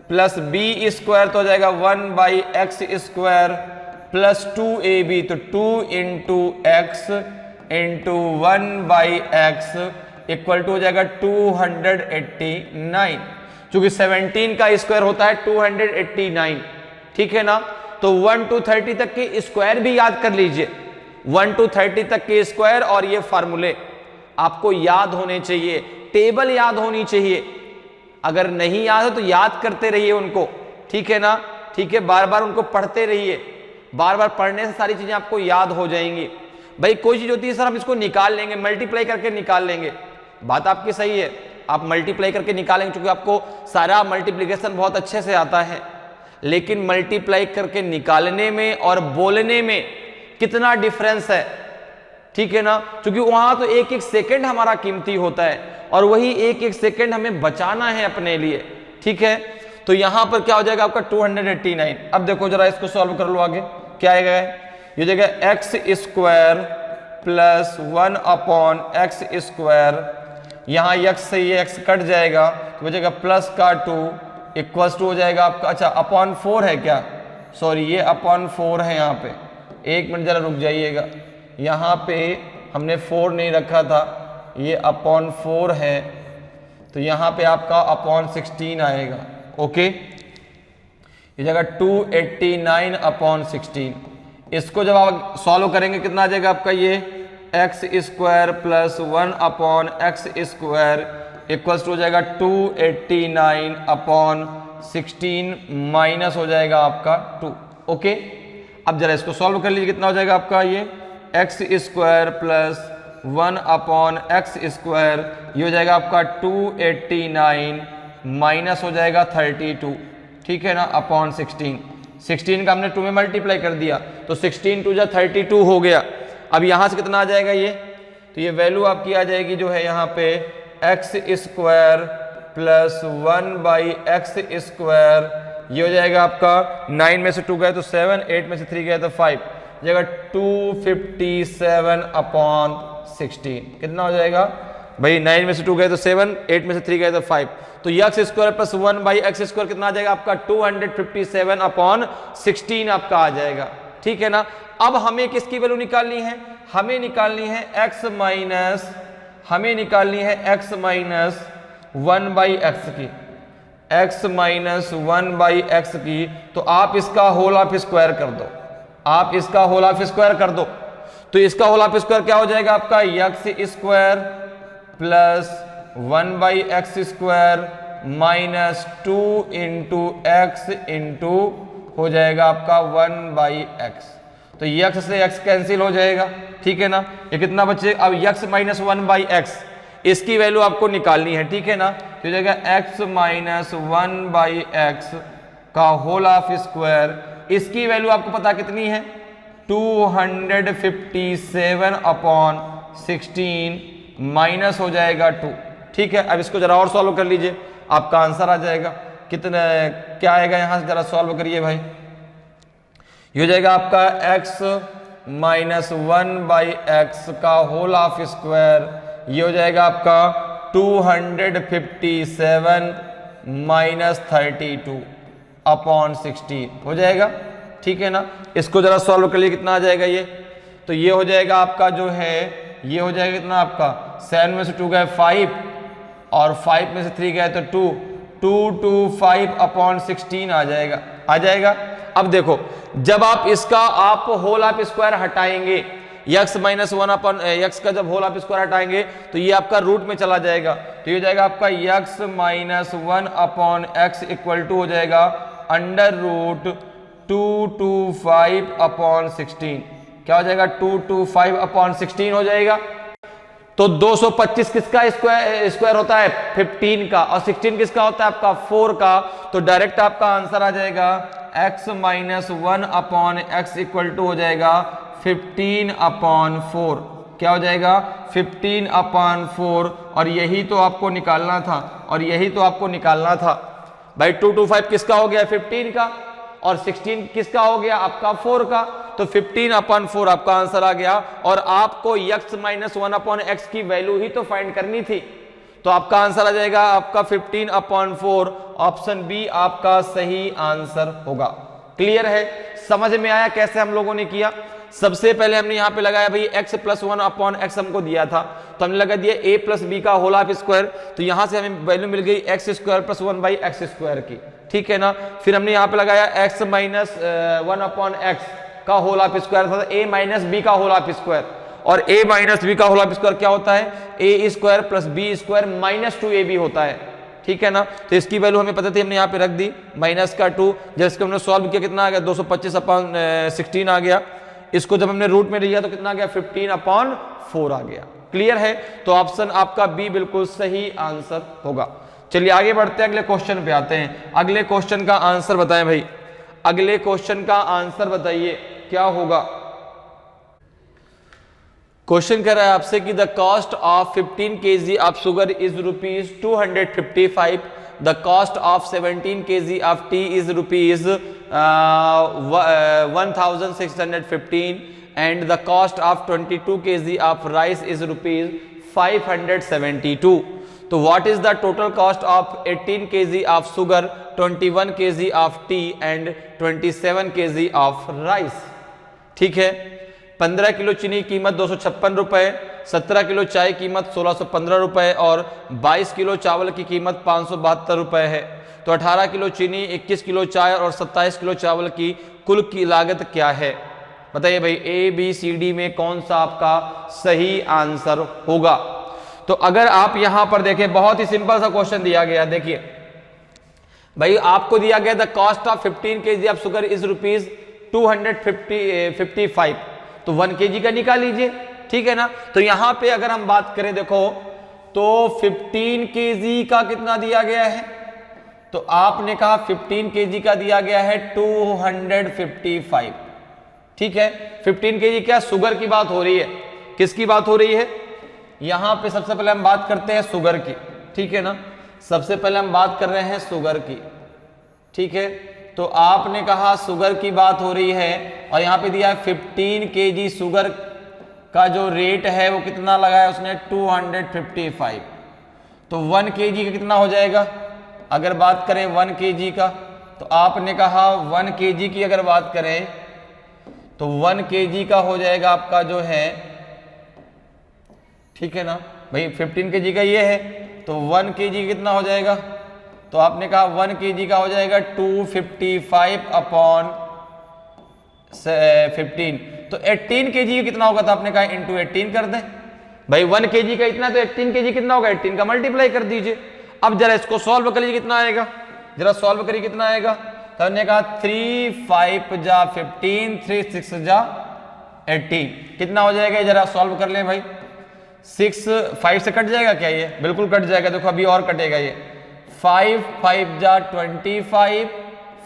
plus b square तो हो जाएगा 1 by x square, plus 2ab, तो 2 into X into 1/x equal to हो जाएगा 289। चूंकि 17 का स्क्वायर होता है 289, ठीक है ना। तो 1 to 30 तक के स्क्वायर भी याद कर लीजिए, 1 to 30 तक के स्क्वायर और ये फार्मूले आपको याद होने चाहिए, टेबल याद होनी चाहिए। अगर नहीं याद हो तो याद करते रहिए उनको, ठीक है ना, ठीक है। बार बार उनको पढ़ते रहिए, बार बार पढ़ने से सारी चीजें आपको याद हो जाएंगी। भाई कोई चीज होती है सर हम इसको निकाल लेंगे, मल्टीप्लाई करके निकाल लेंगे, बात आपकी सही है, आप मल्टीप्लाई करके निकालेंगे क्योंकि आपको सारा मल्टीप्लिकेशन बहुत अच्छे से आता है। लेकिन मल्टीप्लाई करके निकालने में और बोलने में कितना डिफरेंस है, ठीक है ना। क्योंकि वहां तो एक एक सेकंड हमारा कीमती होता है और वही एक एक सेकंड हमें बचाना है अपने लिए, ठीक है। तो यहां पर क्या हो जाएगा आपका 289। अब देखो जरा इसको सॉल्व कर लो, आगे क्या आएगा, ये जगह x square plus 1/x square, यहां x से ये x कट जाएगा तो हो जाएगा प्लस का 2 इक्वल्स टू हो जाएगा आपका, अच्छा अपॉन 4 है क्या, सॉरी ये अपॉन 4 है। यहाँ पे एक मिनट जरा रुक जाइएगा, यहाँ पे हमने 4 नहीं रखा था, ये अपॉन 4 है, तो यहाँ पे आपका अपॉन 16 आएगा, ओके। ये जगह 289/16, इसको जब आप सॉल्व करेंगे कितना आ जाएगा आपका, ये X square plus 1/x square equals to हो जाएगा 289/16 माइनस हो जाएगा आपका 2, ओके। अब जरा इसको सॉल्व कर लीजिए, कितना हो जाएगा आपका, ये X square plus 1/x square, ये हो जाएगा आपका 289 माइनस हो जाएगा 32, ठीक है ना, अपॉन 16 का हमने 2 में मल्टीप्लाई कर दिया तो 16 2 जा 32 हो गया। अब यहां से कितना आ जाएगा ये, तो ये वैल्यू आपकी आ जाएगी जो है यहाँ पे x square plus 1/x square, ये हो जाएगा आपका 9 में से 2 गए तो 7, 8 में से 3 गए तो 5, जगह 257/16 कितना हो जाएगा भाई, 9 में से 2 गए तो 7, 8 में से 3 गए तो 5, तो x square plus 1/x square कितना आ जाएगा आपका 257/16 आपका आ जाएगा, ठीक है ना। अब हमें किसकी वैल्यू निकालनी है, हमें निकालनी है x माइनस 1/x की, x माइनस 1/x की, तो आप इसका होल ऑफ स्क्वायर कर दो, आप इसका होल ऑफ स्क्वायर कर दो, तो इसका होल ऑफ स्क्वायर क्या हो जाएगा आपका, x square plus 1/x square minus 2 into X into हो जाएगा आपका 1/x, तो x से x कैंसिल हो जाएगा, ठीक है ना। ये कितना बचे, अब x माइनस 1/x इसकी वैल्यू आपको निकालनी है, ठीक है ना। तो जाएगा x माइनस 1/x का होल ऑफ स्क्वायर, इसकी वैल्यू आपको पता कितनी है 257/16 माइनस हो जाएगा 2, ठीक है। अब इसको जरा और सॉल्व कर लीजिए, आपका आंसर आ जाएगा कितना, क्या आएगा यहां से जरा सॉल्व करिए भाई, ये हो जाएगा आपका x माइनस 1/x का होल ऑफ स्क्वायर, ये हो जाएगा आपका 257 माइनस 32/16 हो जाएगा, ठीक है ना। इसको जरा सॉल्व कर लिए कितना आ जाएगा ये, तो ये हो जाएगा आपका जो है, ये हो जाएगा कितना आपका 7 में से 2 गए 5 और 5 में से 3 गए तो 225/16 आ जाएगा। अब देखो जब आप इसका आप होल ऑफ स्क्वायर हटाएंगे, x माइनस 1/x का जब होल ऑफ स्क्वायर हटाएंगे तो ये आपका रूट में चला जाएगा, तो ये हो जाएगा आपका x minus 1/x equal to हो जाएगा अंडर रूट 225/16, क्या हो जाएगा 225/16 हो जाएगा। तो 225 किसका स्क्वायर होता है 15 का, और 16 किसका होता है आपका 4 का, तो डायरेक्ट आपका आंसर आ जाएगा x minus 1/x equal to हो जाएगा 15/4, क्या हो जाएगा 15/4, और यही तो आपको निकालना था, भाई 225 किसका हो गया 15 का, और 16 किसका हो गया आपका 4 का, तो 15/4 आपका आंसर आ गया। और आपको x माइनस 1/x की वैल्यू ही तो फाइंड करनी थी, तो आपका आंसर आ जाएगा आपका 15/4, ऑप्शन बी आपका सही आंसर होगा। क्लियर है, समझ में आया कैसे हम लोगों ने किया? सबसे पहले हमने यहाँ पे लगाया भाई x प्लस 1 अपॉन x हमको दिया था, तो हमने लगा दिया a प्लस बी का होल हाफ स्क्वायर, तो यहाँ से हमें वैल्यू मिल गई x square plus 1 by x square की, ठीक है ना। फिर हमने यहाँ पे लगाया x माइनस 1 अपॉन एक्स का होल हाफ स्क्वायर था, a माइनस बी का होल हाफ स्क्वायर, और a माइनस बी का होल हाफ स्क्वायर क्या होता है? a square plus B square minus 2ab होता है, ठीक है ना। तो इसकी वैल्यू हमें पता थी, हमने यहाँ पे रख दी माइनस का 2, जब इसको हमने सॉल्व किया कितना आ गया? 225 अपॉन 16 आ गया। इसको जब हमने रूट में लिया तो कितना आ गया? 15 अपॉन 4 आ गया। क्लियर है? तो ऑप्शन आपका बी बिल्कुल सही आंसर होगा। चलिए आगे बढ़ते हैं, अगले क्वेश्चन पे आते हैं। अगले क्वेश्चन का आंसर बताएं भाई, अगले क्वेश्चन का आंसर बताइए क्या होगा। क्वेश्चन कह रहा है आपसे कि the cost of 15 kg of sugar is rupees 255, the cost of 17 kg of T is rupees 1615 and the cost of 22 kg of rice is rupees 572। तो what is the total cost of 18 kg of sugar, 21 kg of T and 27 kg of rice? ठीक है, 15 किलो चीनी की कीमत 256 रुपए, 17 किलो चाय की कीमत 1615 रुपए और 22 किलो चावल की कीमत 572 रुपए है। तो 18 किलो चीनी, 21 किलो चाय और 27 किलो चावल की कुल की लागत क्या है? बताइए भाई, ए बी सी डी में कौन सा आपका सही आंसर होगा? तो अगर आप यहां पर देखें, बहुत ही सिंपल सा क्वेश्चन दिया गया। देखिए भाई, आपको दिया गया the cost of 15 kg of sugar is rupees 255, तो 1 kg का निकाल लीजिए, ठीक है ना। तो यहां पे अगर हम बात करें, देखो तो 15 kg का कितना दिया गया है? तो आपने कहा 15 kg का दिया गया है 255, ठीक है। 15 kg क्या? शुगर की बात हो रही है। किसकी बात हो रही है? यहां पे सबसे पहले हम बात करते हैं शुगर की, ठीक है ना। सबसे पहले हम बात कर रहे हैं शुगर की, ठीक है। तो आपने कहा शुगर की बात हो रही है और यहां पे दिया है 15 kg शुगर का जो रेट है वो कितना लगाया उसने? 255। तो 1 kg का कितना हो जाएगा? अगर बात करें 1 kg का, तो आपने कहा 1 kg की अगर बात करें तो 1 kg का हो जाएगा आपका जो है, ठीक है ना भाई। 15 kg का ये है, तो 1 kg कितना हो जाएगा? तो आपने कहा 1 kg का हो जाएगा 255 अपॉन 15। तो 18 kg कितना होगा? तो आपने कहा इंटू 18 कर दें भाई। 1 kg का इतना, तो 18 kg कितना होगा? 18 का मल्टीप्लाई कर दीजिए। अब जरा इसको सॉल्व कर लीजिए, कितना आएगा? जरा सॉल्व करिए, कितना आएगा? तो हमने कहा 3 5 जा 15, 3 6 जा 18, कितना हो जाएगा? जरा सॉल्व कर लें भाई। 6 5 से कट जाएगा क्या? ये बिल्कुल कट जाएगा। देखो अभी और कटेगा ये। 5 5 जा 25,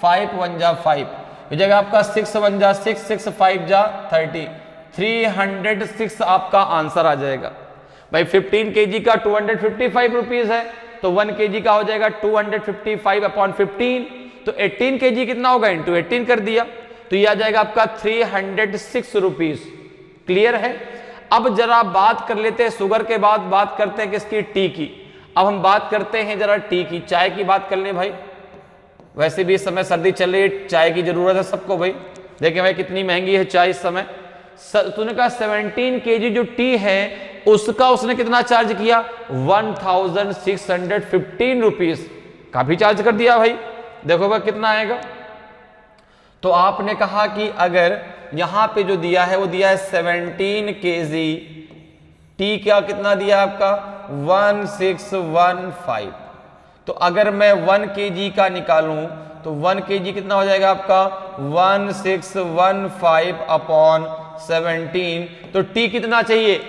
5 1 जा 5 हो जाएगा आपका। 6 1 जा 6, 6 5 जा 30, 306 आपका आंसर आ जाएगा भाई। 15 kg का 255 रुपीज है, तो 1 kg का हो जाएगा 255 अपॉन 15। तो 18 kg कितना होगा? इंटू 18 कर दिया, तो ये आ जाएगा आपका 306 रुपीज। क्लियर है? अब जरा बात कर लेते हैं शुगर के बाद बात करते हैं किसकी? टी की। अब हम बात करते हैं जरा टी की। चाय की बात कर लें भाई। वैसे भी इस समय सर्दी चल रही है, चाय की जरूरत है सबको भाई। देखिए भाई कितनी महंगी है चाय इस समय। तूने कहा 17 kg जो टी है उसका उसने कितना चार्ज किया? 1615 रुपीज। काफी चार्ज कर दिया भाई। देखो भाई कितना आएगा। तो आपने कहा कि अगर यहां पे जो दिया है वो दिया है 17 kg, टी क्या कितना दिया आपका? 1615। तो अगर मैं 1 kg का निकालूं तो 1 kg कितना हो जाएगा आपका? 1615 अपॉन 17। तो टी कितना चाहिए?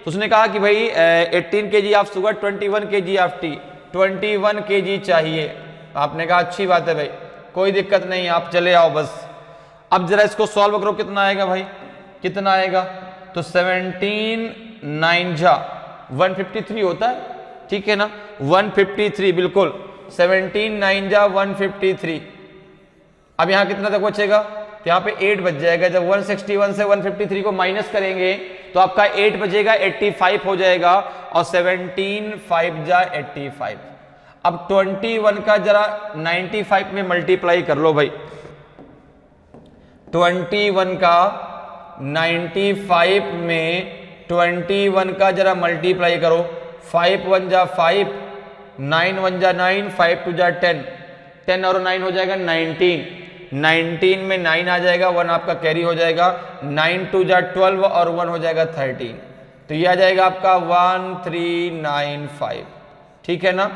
उसने कहा कि भाई 18 kg of sugar, 21 kg of T, 21 kg चाहिए। आपने कहा अच्छी बात है भाई, कोई दिक्कत नहीं, आप चले आओ बस। अब जरा इसको सॉल्व करो, कितना आएगा भाई? कितना आएगा? तो 17 9 जा 153 होता है, ठीक है ना। 153 बिल्कुल, 17 9 जा 153। अब यहां कितना तक बचेगा? तो यहाँ पे 8 बच जाएगा। जब 161 से 153 को माइनस करेंगे तो आपका 8 बचेगा, 85 हो जाएगा। और 17 5 जा 85। अब 21 का जरा 95 में मल्टीप्लाई कर लो भाई। 21 का 95 में 21 का जरा मल्टीप्लाई करो, 5 1 जा 5, 9 1 जा 9, 5 2 जा 10, 10 और 9 हो जाएगा 19, 19 में 9 आ जाएगा, 1 आपका कैरी हो जाएगा, 9 2 जा 12 और 1 हो जाएगा 13, तो ये आ जाएगा आपका 1395। ठीक है ना।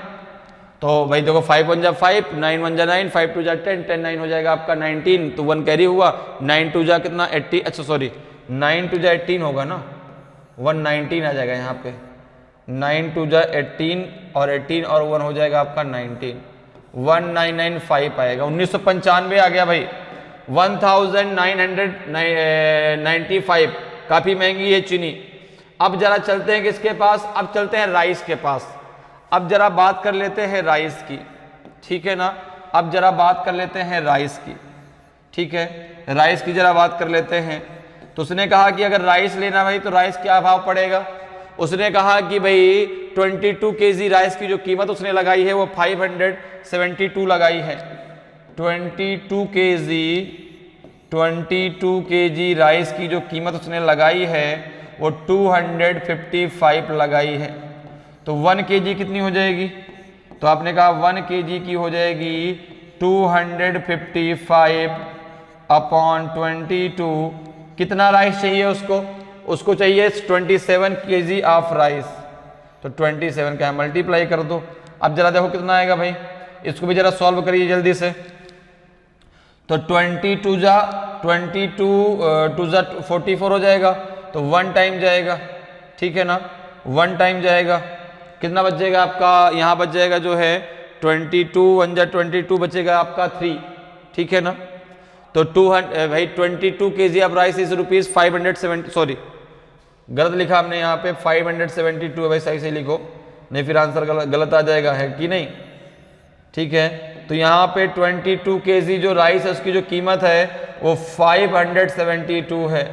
तो भाई देखो 5 1 जा 5, 9 1 जा 9, 5 2 जा 10, 10 9 हो जाएगा आपका 19, तो 1 कैरी हुआ, 9 2 जा कितना 80, अच्छा सॉरी 9 2 जा 18 होगा ना, 119 आ जाएगा यहाँ पे, 9 2 जा 18 और 18 और 1 हो जाएगा आपका 19, 1995 आएगा। 1995 आ गया भाई, 1995, काफी महंगी है चीनी। अब जरा चलते हैं किसके पास, अब चलते हैं राइस के पास। अब जरा बात कर लेते हैं राइस की, ठीक है ना। अब जरा बात कर लेते हैं राइस की, ठीक है, राइस की जरा बात कर लेते हैं। तो उसने कहा कि अगर राइस लेना भाई तो राइस क्या भाव पड़ेगा। उसने कहा कि भाई 22 केजी राइस की जो कीमत उसने लगाई है वो 572 लगाई है। 22 केजी राइस की जो कीमत उसने लगाई है वो 255 लगाई है। तो 1 केजी कितनी हो जाएगी, तो आपने कहा 1 केजी की हो जाएगी 255 अपॉन 22। कितना राइस चाहिए उसको, उसको चाहिए 27 केजी ऑफ राइस। तो 27 का मल्टीप्लाई कर दो। अब जरा देखो कितना आएगा भाई, इसको भी जरा सॉल्व करिए जल्दी से। तो 22 जा 44 हो जाएगा, तो 1 टाइम जाएगा, ठीक है ना, 1 टाइम जाएगा। कितना बच जाएगा आपका, यहाँ बच जाएगा जो है 22 1 जा 22 बचेगा आपका 3, ठीक है ना। तो 200 भाई 22 KG of rice is rupees 570, sorry गलत लिखा हमने यहाँ पे 572 है भाई, सही से लिखो नहीं फिर आंसर गलत आ जाएगा, है कि नहीं। ठीक है, तो यहाँ पे 22 केजी जो राइस है उसकी जो कीमत है वो 572 है।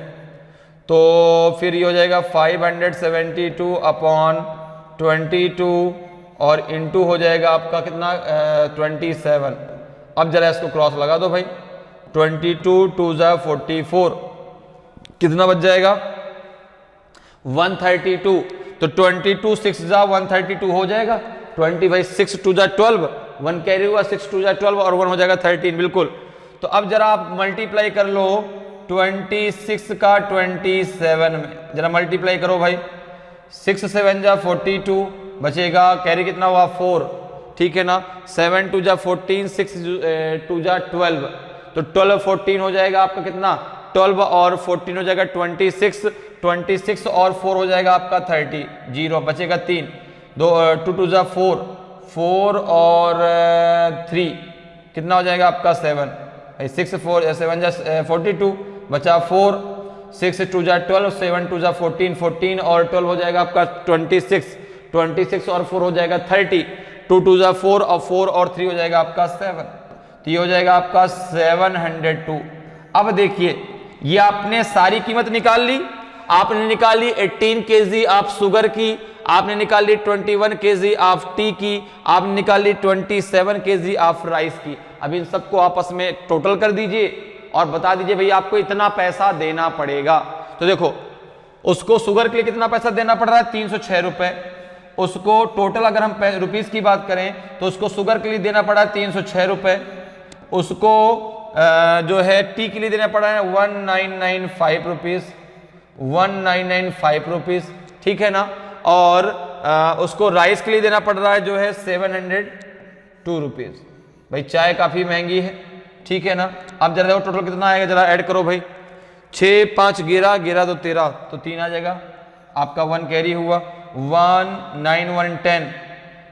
तो फिर ये हो जाएगा 572 अपॉन 22 और इनटू हो जाएगा आपका कितना 27। अब जरा इसको क्रॉस लगा दो भाई, 22 2 जा 44, कितना बच जाएगा 132। तो 22 6 जा 132 हो जाएगा, 20 भाई 6 2 जा 12, 1 कैरी हुआ, 6 2 जा 12 और 1 हो जाएगा 13, बिल्कुल। तो अब जरा आप मल्टीप्लाई कर लो 26 का 27 में, जरा मल्टीप्लाई करो भाई, 6 7 जा 42 बचेगा, कैरी कितना हुआ 4, ठीक है ना, 7 2 जा 14, 6 2 जा 12, तो 12 14 हो जाएगा आपका कितना 12 और 14 हो जाएगा 26 और 4 हो जाएगा आपका 30, 0 बचेगा 3, 2 2 जा 4 और 3 कितना हो जाएगा आपका 7, 6 4 7 जा 42 बचा 4, 6 2 जा 12, 7 2 जा 14 और 12 हो जाएगा आपका 26 और 4 हो जाएगा 30, 2 2 जा 4 और 4 और 3 हो जाएगा आपका 7, तो ये हो जाएगा आपका 702। अब देखिए ये आपने सारी कीमत निकाल ली, आपने निकाली 18 केजी आप शुगर की, आपने निकाली 21 केजी ऑफ टी की, आपने निकाली 27 केजी ऑफ राइस की। अब इन सबको आपस में टोटल कर दीजिए और बता दीजिए भाई आपको इतना पैसा देना पड़ेगा। तो देखो उसको शुगर के लिए कितना पैसा देना पड़ रहा है 306 रुपए, उसको टोटल अगर हम रुपीस की बात करें तो उसको शुगर के लिए देना पड़ा है 306 रुपए, उसको जो है टी के लिए देना पड़ा है 1995 रुपीज, 1995 रुपीज, ठीक है ना। और उसको राइस के लिए देना पड़ रहा है जो है 702 रुपीज। भाई चाय काफी महंगी है, ठीक है ना। अब जरा देखो टोटल कितना आएगा, जरा ऐड करो भाई, 6 5 11 11 तो 13, तो 3 आ जाएगा आपका, 1 कैरी हुआ, 1 9 1 10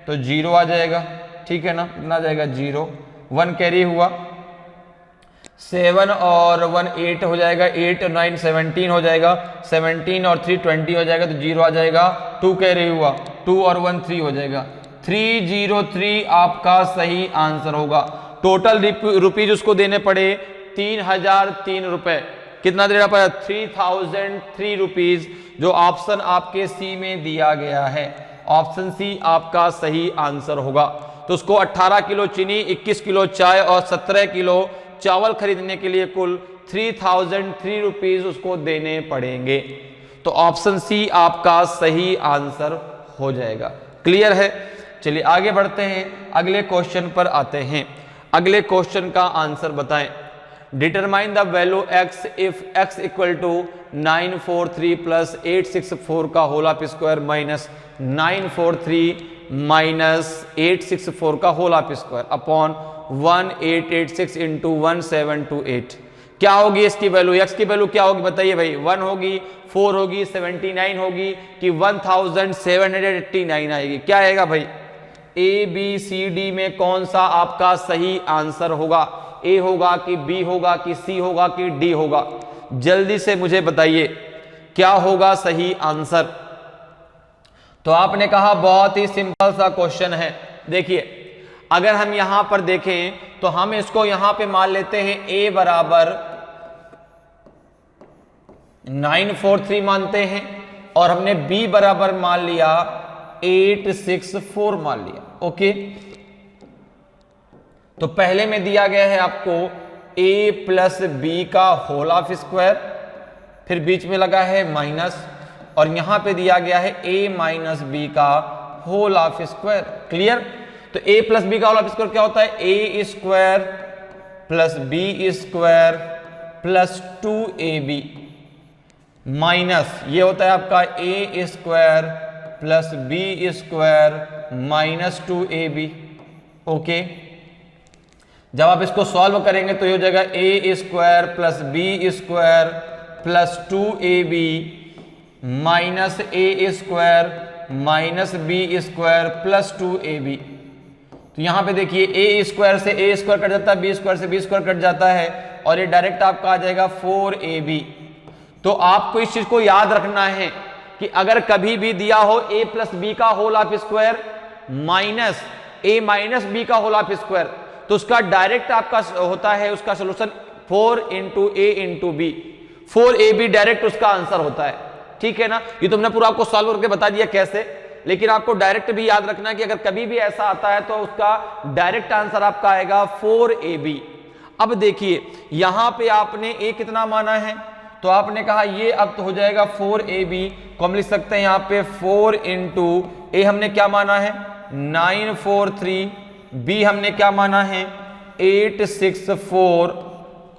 तो 0 आ जाएगा, ठीक है ना, कितना आ जाएगा 0, 1 कैरी हुआ, 7 और 1 8 हो जाएगा, 8 और 9 17 हो जाएगा, 17 और 3 20 हो जाएगा, तो 0 आ जाएगा, 2 कैरी हुआ, 2 और 1 3 हो जाएगा, 303 आपका सही आंसर होगा। टोटल रुपीज उसको देने पड़े 3003 रुपए, कितना देना पड़ा 3003 रुपीज, जो ऑप्शन आपके सी में दिया गया है, ऑप्शन सी आपका सही आंसर होगा। तो उसको 18 किलो चीनी, 21 किलो चाय और 17 किलो चावल खरीदने के लिए कुल 3003 रुपीज उसको देने पड़ेंगे। तो ऑप्शन सी आपका सही आंसर हो जाएगा। क्लियर है? चलिए आगे बढ़ते हैं, अगले क्वेश्चन पर आते हैं। अगले क्वेश्चन का आंसर बताएं। Determine the value x if x equal to 943 plus 864 का whole of square minus 943 minus 864 का whole of square upon 1886 into 1728। क्या होगी इसकी वैल्यू? x की वैल्यू क्या होगी बताइए भाई? 1 होगी, 4 होगी, 79 होगी कि 1789 आएगी? क्या आएगा भाई? ए बी सी डी में कौन सा आपका सही आंसर होगा? ए होगा कि बी होगा कि सी होगा कि डी होगा? जल्दी से मुझे बताइए क्या होगा सही आंसर। तो आपने कहा बहुत ही सिंपल सा क्वेश्चन है। देखिए अगर हम यहां पर देखें तो हम इसको यहां पे मान लेते हैं a बराबर 943 मानते हैं और हमने b बराबर मान लिया 864 मान लिया। ओके, तो पहले में दिया गया है आपको a प्लस बी का होल ऑफ स्क्वायर, फिर बीच में लगा है माइनस, और यहां पे दिया गया है a माइनस बी का होल ऑफ स्क्वायर। क्लियर? तो a प्लस बी का होल ऑफ स्क्वायर क्या होता है? a square plus B square plus 2ab minus ये होता है आपका a square plus B square minus 2ab। Okay, जब आप इसको सॉल्व करेंगे तो ये हो जाएगा a square plus B square plus 2ab minus a square minus B square plus 2ab। तो यहां पे देखिए a स्क्वायर से a स्क्वायर कट जाता है, b स्क्वायर से b स्क्वायर कट जाता है और ये डायरेक्ट आपका आ जाएगा 4ab। तो आपको इस चीज को याद रखना है कि अगर कभी भी दिया हो a प्लस बी का whole of square minus a minus B का होल ऑफ स्क्वायर, तो उसका डायरेक्ट आपका होता है उसका सोल्यूशन 4 इंटू A into B. 4ab direct उसका आंसर होता है। ठीक है ना? ये तुमने पूरा आपको सॉल्व करके बता दिया कैसे, लेकिन आपको डायरेक्ट भी याद रखना है कि अगर कभी भी ऐसा आता है तो उसका डायरेक्ट आंसर आपका आएगा 4ab। अब देखिए यहां पे आपने a कितना माना है, तो आपने कहा ये अब तो हो जाएगा 4ab को हम लिख सकते हैं यहां पे 4 इंटू ए हमने क्या माना है 943, बी हमने क्या माना है 864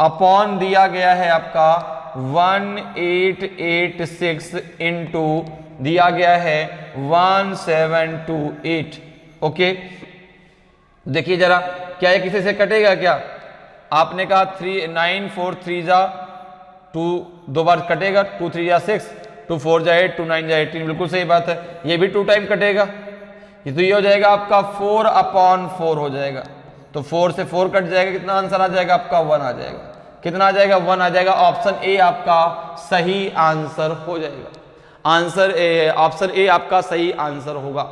अपॉन दिया गया है आपका 1886 इंटू दिया गया है 1728। ओके, देखिए जरा क्या ये किसी से कटेगा क्या? आपने कहा 943 जा 2 दो बार कटेगा, 2 3 जा 6, 2 4 जा 8, 2 9 जा 18, बिल्कुल सही बात है। ये भी 2 टाइम कटेगा, ये तो ये हो जाएगा आपका 4 अपॉन 4 हो जाएगा। तो 4 से 4 कट जाएगा, कितना आंसर आ जाएगा आपका 1 आ जाएगा। कितना आ जाएगा 1 आ जाएगा। ऑप्शन ए आपका सही आंसर हो जाएगा। ऑप्शन ए आपका सही आंसर होगा।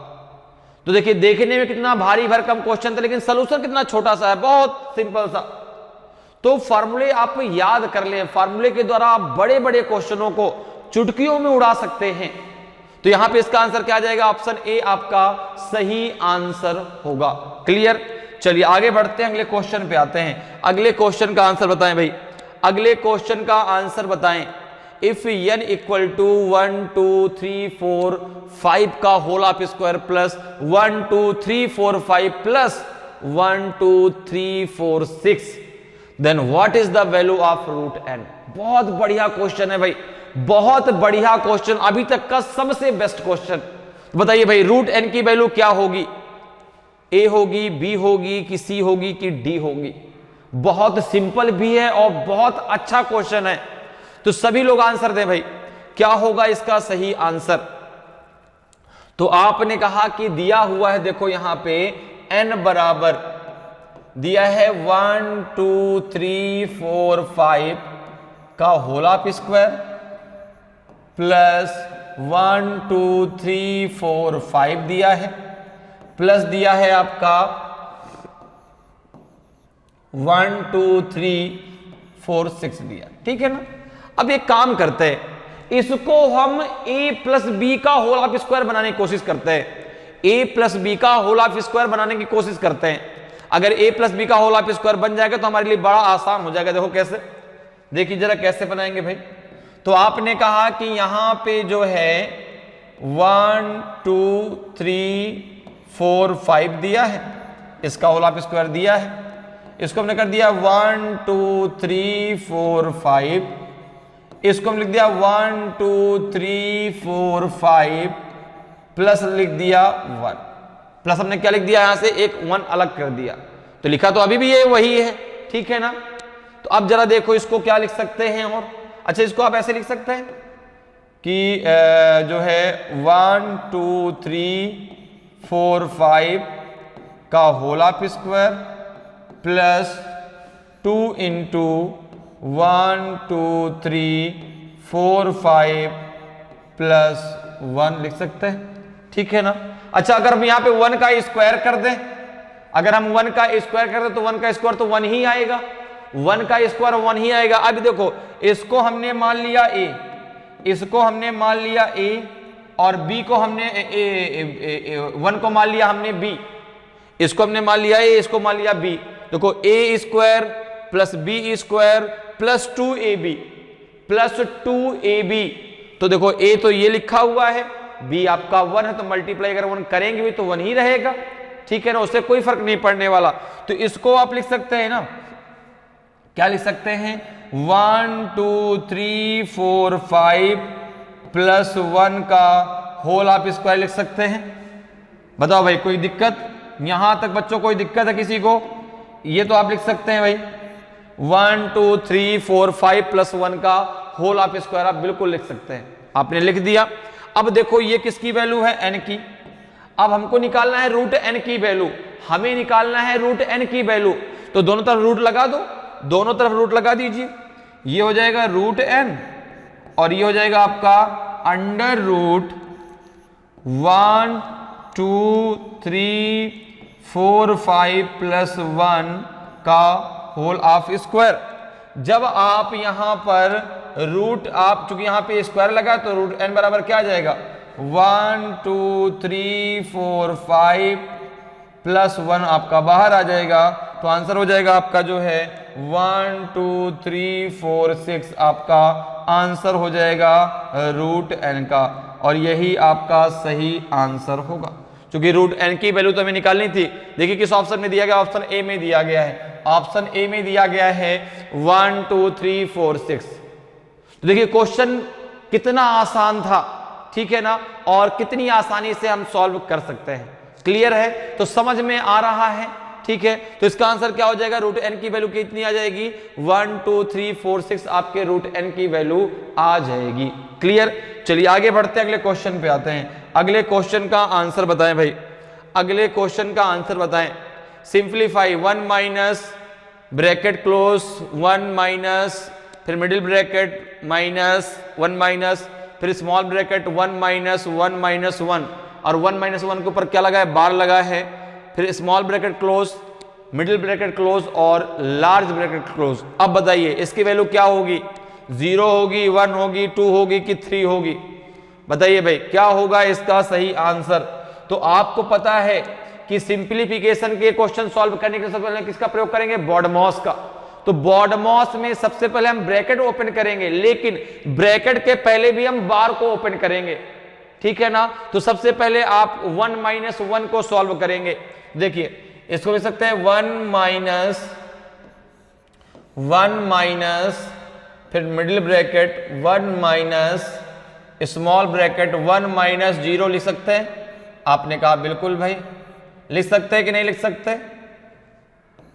तो देखिए देखने में कितना भारी भरकम क्वेश्चन था, लेकिन सोल्यूशन कितना छोटा सा है, बहुत सिंपल सा। तो फार्मूले आप याद कर ले, फार्मूले के द्वारा आप बड़े बड़े क्वेश्चनों को चुटकियों में उड़ा सकते हैं। तो यहां पे इसका आंसर क्या आ जाएगा? ऑप्शन ए आपका सही आंसर होगा। क्लियर? चलिए आगे बढ़ते हैं, अगले क्वेश्चन पे आते हैं। अगले क्वेश्चन का आंसर बताएं भाई, अगले क्वेश्चन का आंसर बताएं। इफ n इक्वल टू 1 2 3 4 5 का whole of square plus 1 2 3 4 5 plus 1 2 3 4 6, then what is the value of root n? बहुत बढ़िया क्वेश्चन है भाई, बहुत बढ़िया क्वेश्चन, अभी तक का सबसे बेस्ट क्वेश्चन। बताइए भाई रूट n की वैल्यू क्या होगी? a होगी, b होगी कि c होगी कि d होगी? बहुत सिंपल भी है और बहुत अच्छा क्वेश्चन है। तो सभी लोग आंसर दें भाई, क्या होगा इसका सही आंसर? तो आपने कहा कि दिया हुआ है, देखो यहां पे n बराबर दिया है 1 2 3 4 5 का होल ऑफ स्क्वायर प्लस 1 2 3 4 5 दिया है, प्लस दिया है आपका 1 2 3 4 6 दिया। ठीक है ना? अब एक काम करते हैं, इसको हम a प्लस बी का होल ऑफ स्क्वायर बनाने की कोशिश करते हैं। a प्लस बी का होल ऑफ स्क्वायर बनाने की कोशिश करते हैं। अगर a प्लस बी का होल ऑफ स्क्वायर बन जाएगा तो हमारे लिए बड़ा आसान हो जाएगा। देखो कैसे, देखिए जरा कैसे बनाएंगे भाई। तो आपने कहा कि यहां पे जो है 1 2 3 4 5 दिया है, इसका होल ऑफ स्क्वायर दिया है, इसको हमने कर दिया 1 2 3 4 5, इसको हम लिख दिया 1 2 3 4 5 प्लस लिख दिया 1, प्लस हमने क्या लिख दिया यहां से एक 1 अलग कर दिया, तो लिखा तो अभी भी ये वही है, ठीक है ना। तो अब जरा देखो इसको क्या लिख सकते हैं, और अच्छा इसको आप ऐसे लिख सकते हैं कि जो है 1 2 3 4 5 का whole of square plus 2 into 1 2 3 4 5 plus 1 लिख सकते हैं, ठीक है ना। अच्छा अगर हम यहां पे 1 का स्क्वायर कर दें, अगर हम 1 का स्क्वायर कर दें तो 1 का स्क्वायर तो 1 ही आएगा, 1 का स्क्वायर 1 ही आएगा। अब देखो इसको हमने मान लिया a, इसको हमने मान लिया a, और b को हमने 1 को मान लिया हमने b, इसको हमने मान लिया a, इसको मान लिया b। देखो a square plus b square plus 2ab plus 2ab, तो देखो a तो ये लिखा हुआ है, b आपका 1 है, तो मल्टीप्लाई अगर 1 करेंगे भी तो 1 ही रहेगा, ठीक है ना, उससे कोई फर्क नहीं पड़ने वाला। तो इसको आप लिख सकते हैं ना, क्या लिख सकते हैं 1 2 3 4 5 प्लस 1 का होल ऑफ स्क्वायर लिख सकते हैं। बताओ भाई कोई दिक्कत, यहां तक बच्चों कोई दिक्कत है किसी को? ये तो आप लिख सकते हैं भाई 1 2 3 4 5 प्लस 1 का होल ऑफ स्क्वायर आप बिल्कुल लिख सकते हैं, आपने लिख दिया। अब देखो ये किसकी वैल्यू है, n की। अब हमको निकालना है रूट n की वैल्यू, हमें निकालना है रूट n की वैल्यू, तो दोनों तरफ रूट लगा दो, दोनों तरफ रूट लगा दीजिए, ये हो जाएगा रूट n और ये हो जाएगा आपका अंडर रूट 1 2 3 4 5 प्लस 1 का होल ऑफ स्क्वायर। जब आप यहां पर रूट, आप चूंकि यहां पे स्क्वायर लगा तो रूट n बराबर क्या आ जाएगा 1 2 3 4 5 प्लस 1 आपका बाहर आ जाएगा, तो आंसर हो जाएगा आपका जो है 1 2 3 4 6 आपका आंसर हो जाएगा रूट n का, और यही आपका सही आंसर होगा। क्योंकि रूट n की वैल्यू तो हमें निकालनी थी। देखिए किस ऑप्शन में दिया गया, ऑप्शन ए में दिया गया है, ऑप्शन ए में दिया गया है 1 2 3 4 6। तो देखिए क्वेश्चन कितना आसान था, ठीक है ना, और कितनी आसानी से हम सॉल्व कर सकते हैं। क्लियर है, तो समझ में आ रहा है, ठीक है। तो इसका आंसर क्या हो जाएगा, रूट n की वैल्यू कितनी आ जाएगी 1 2 3 4 6 आपके रूट n की वैल्यू आ जाएगी। क्लियर, चलिए आगे बढ़ते हैं, अगले क्वेश्चन पे आते हैं। अगले क्वेश्चन का आंसर बताएं भाई, अगले क्वेश्चन का आंसर बताएं। Simplify 1 minus bracket close 1 minus फिर मिडिल ब्रैकेट माइनस 1 माइनस फिर स्मॉल ब्रैकेट 1 माइनस 1 माइनस 1 और 1 माइनस 1 के ऊपर क्या लगा है, बार लगा है, फिर small bracket close middle bracket close और लार्ज ब्रैकेट क्लोज। अब बताइए इसकी वैल्यू क्या होगी, 0 होगी, 1 होगी, 2 होगी कि 3 होगी? बताइए भाई क्या होगा इसका सही आंसर। तो आपको पता है कि सिंप्लीफिकेशन के क्वेश्चन सॉल्व करने के सबसे पहले किसका प्रयोग करेंगे, बॉडमॉस का। तो बॉडमॉस में सबसे पहले हम ब्रैकेट ओपन करेंगे, लेकिन ब्रैकेट के पहले भी हम बार को ओपन करेंगे, ठीक है ना। तो सबसे पहले आप 1 माइनस 1 को सॉल्व करेंगे। देखिए इसको लिख सकते हैं 1 माइनस फिर middle bracket 1 minus small bracket 1 minus 0 लिख सकते हैं। आपने कहा बिल्कुल भाई, लिख सकते हैं कि नहीं लिख सकते?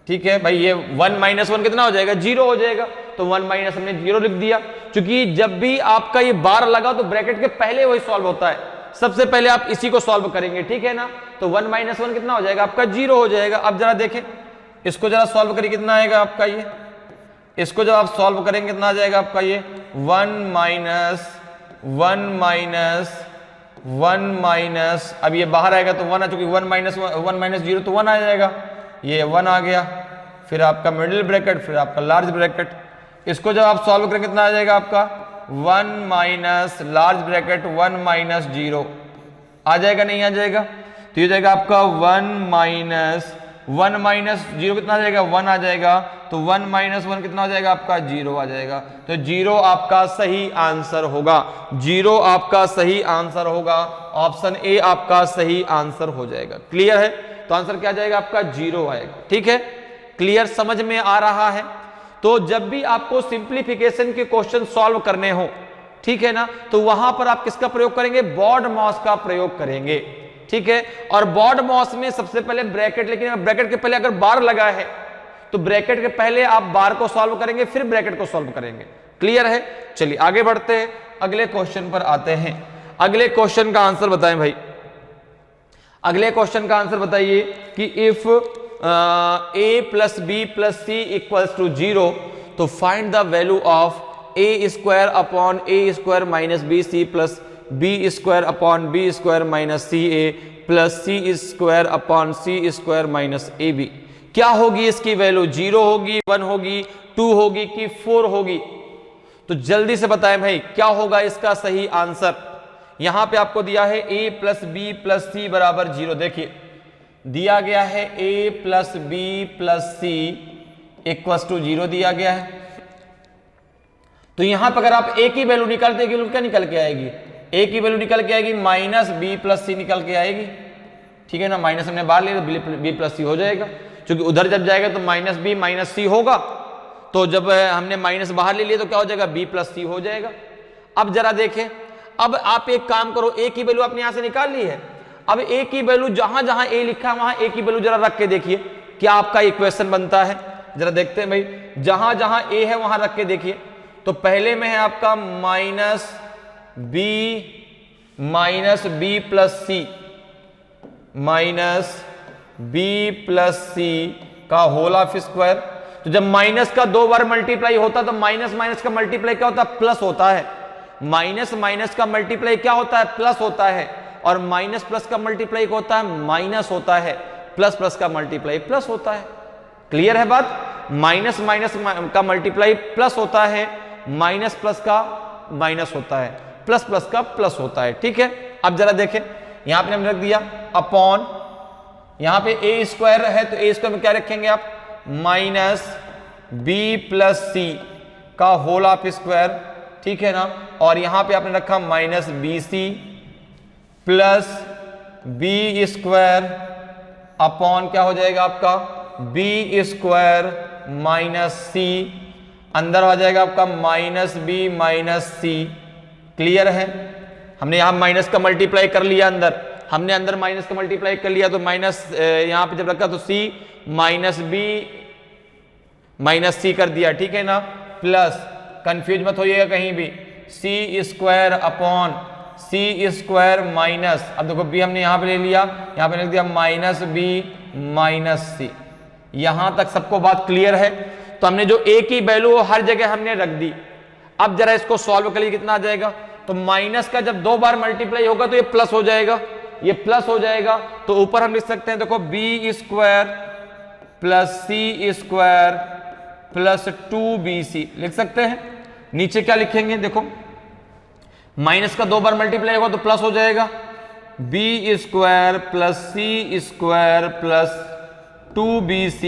ठीक है भाई, ये 1 माइनस 1 कितना हो जाएगा, 0 हो जाएगा, तो 1 माइनस हमने 0 लिख दिया। क्योंकि जब भी आपका ये बार लगा तो ब्रैकेट के पहले वही सॉल्व होता है, सबसे पहले आप इसी को सॉल्व करेंगे, ठीक है ना। तो 1 माइनस 1 कितना हो जाएगा आपका, 0 हो जाएगा। अब जरा देखें इसको जरा सॉल्व करिए, कितना आएगा आपका ये, इसको जब आप सॉल्व करेंगे कितना आ जाएगा आपका ये 1 माइनस अब ये बाहर आएगा तो 1 है, चूंकि 1 माइनस 0 तो 1 आ जाएगा, ये 1 आ गया। फिर आपका मिडिल ब्रैकेट फिर आपका लार्ज ब्रैकेट, इसको जब आप सॉल्व करेंगे कितना आ जाएगा आपका 1 माइनस लार्ज ब्रैकेट 1 माइनस 0 आ जाएगा, नहीं आ जाएगा? तो ये जाएगा आपका 1 माइनस 1 माइनस 0 कितना आ जाएगा, 1 आ जाएगा। तो 1 माइनस 1 कितना हो जाएगा आपका, 0 आ जाएगा। तो 0 आपका सही आंसर होगा, 0 आपका सही आंसर होगा। ऑप्शन ए आपका सही आंसर हो जाएगा। क्लियर है? तो आंसर क्या जाएगा आपका, 0 आएगा। ठीक है, क्लियर, समझ में आ रहा है? तो जब भी आपको सिंप्लीफिकेशन के क्वेश्चन सॉल्व करने हो, ठीक है ना, तो वहां पर आप किसका प्रयोग करेंगे, बॉड मॉस का प्रयोग करेंगे। ठीक है, और बॉड मॉस में सबसे पहले ब्रैकेट, लेकिन ब्रैकेट के पहले अगर बार लगा है तो ब्रैकेट के पहले आप बार को सॉल्व करेंगे, फिर ब्रैकेट को सॉल्व करेंगे। क्लियर है? चलिए आगे बढ़ते हैं, अगले क्वेश्चन पर आते हैं। अगले क्वेश्चन का आंसर बताएं भाई, अगले क्वेश्चन का आंसर बताइए कि if a plus B plus C equals to 0, तो find the value of A square upon A square minus B C plus B square upon B square minus C A plus C square upon C square minus A B. क्या होगी इसकी वैल्यू, 0 होगी, 1 होगी, 2 होगी कि 4 होगी? तो जल्दी से बताएं भाई क्या होगा इसका सही आंसर। यहां पे आपको दिया है a plus B plus C बराबर 0। देखिए दिया गया है a plus B plus C equals to 0 दिया गया है। तो यहां पर अगर आप a की वैल्यू निकालते हैं, क्या निकल के आएगी, a की वैल्यू निकल के आएगी माइनस बी प्लस सी निकल के आएगी। ठीक है ना, माइनस हमने बाहर ले लिया, बी प्लस सी हो जाएगा, क्योंकि उधर जब जाएगा तो माइनस बी माइनस सी होगा, तो जब हमने माइनस बाहर ले लिया तो क्या हो जाएगा, बी प्लस सी हो जाएगा। अब जरा देखें, अब आप एक काम करो, a की वैल्यू आपने यहां से निकाल ली है, अब a की वैल्यू जहां जहां a लिखा है वहां a की वैल्यू जरा रख के देखिए क्या आपका इक्वेशन बनता है। जरा देखते हैं भाई, जहां जहां a है वहां रख के देखिए। तो पहले में है आपका माइनस बी प्लस सी, माइनस बी प्लस सी का होल ऑफ स्क्वायर। तो जब माइनस का 2 बार मल्टीप्लाई होता तो माइनस माइनस का मल्टीप्लाई क्या होता है, प्लस होता है। माइनस माइनस का मल्टीप्लाई क्या होता है, प्लस होता है। और माइनस प्लस का मल्टीप्लाई क्या होता है, माइनस होता है। प्लस प्लस का मल्टीप्लाई प्लस होता है। क्लियर है बात? माइनस माइनस का मल्टीप्लाई प्लस होता है, माइनस प्लस का माइनस होता है, प्लस प्लस का प्लस होता है। ठीक है, अब जरा देखें, यहां पे हमने रख दिया अपॉन, यहां पे ए स्क्वायर है तो ए स्क्वायर में क्या रखेंगे आप, माइनस बी प्लस सी का होल ऑफ स्क्वायर। ठीक है ना, और यहां पे आपने रखा minus B C plus B square upon क्या हो जाएगा आपका, बी स्क्वायर माइनस सी, अंदर आ जाएगा आपका माइनस बी माइनस सी। क्लियर है? हमने यहां माइनस का मल्टीप्लाई कर लिया, हमने अंदर माइनस का मल्टीप्लाई कर लिया, तो माइनस यहां पे जब रखा तो सी माइनस बी माइनस सी कर दिया। ठीक है ना, प्लस, कंफ्यूज मत होइएगा कहीं भी, सी square upon C square minus, अब देखो बी हमने यहां पे ले लिया, यहां पे लिख दिया माइनस बी माइनस सी। यहां तक सबको बात क्लियर है? तो हमने जो a की वैल्यू हर जगह हमने रख दी। अब जरा इसको सॉल्व करिए, कितना आ जाएगा, तो माइनस का जब 2 बार मल्टीप्लाई होगा तो ये प्लस हो जाएगा, ये प्लस हो जाएगा। तो ऊपर हम लिख सकते हैं, देखो B square plus C square plus 2bc लिख सकते हैं। नीचे क्या लिखेंगे, देखो माइनस का 2 बार मल्टीप्लाई होगा तो प्लस हो जाएगा, B square plus C square plus 2bc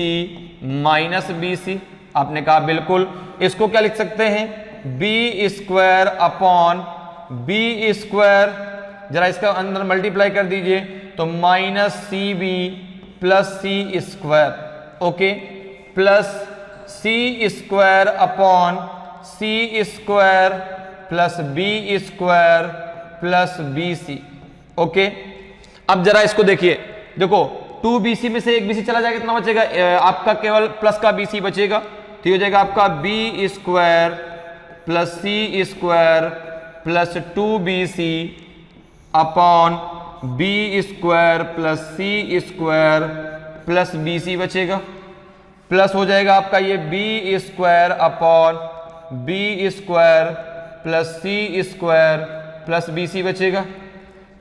minus bc। आपने कहा बिल्कुल, इसको क्या लिख सकते हैं, B square upon B square, जरा इसका अंदर मल्टीप्लाई कर दीजिए, तो minus C B plus C square, okay, plus C square upon C square plus B square plus B C. Okay, अब जरा इसको देखिए, देखो 2bc में से एक bc चला जाएगा, कितना बचेगा, आपका केवल प्लस का bc बचेगा, तो हो जाएगा आपका B square plus C square plus 2bc upon B square plus C square plus bc बचेगा, प्लस हो जाएगा आपका ये B square upon B square plus C square plus bc बचेगा,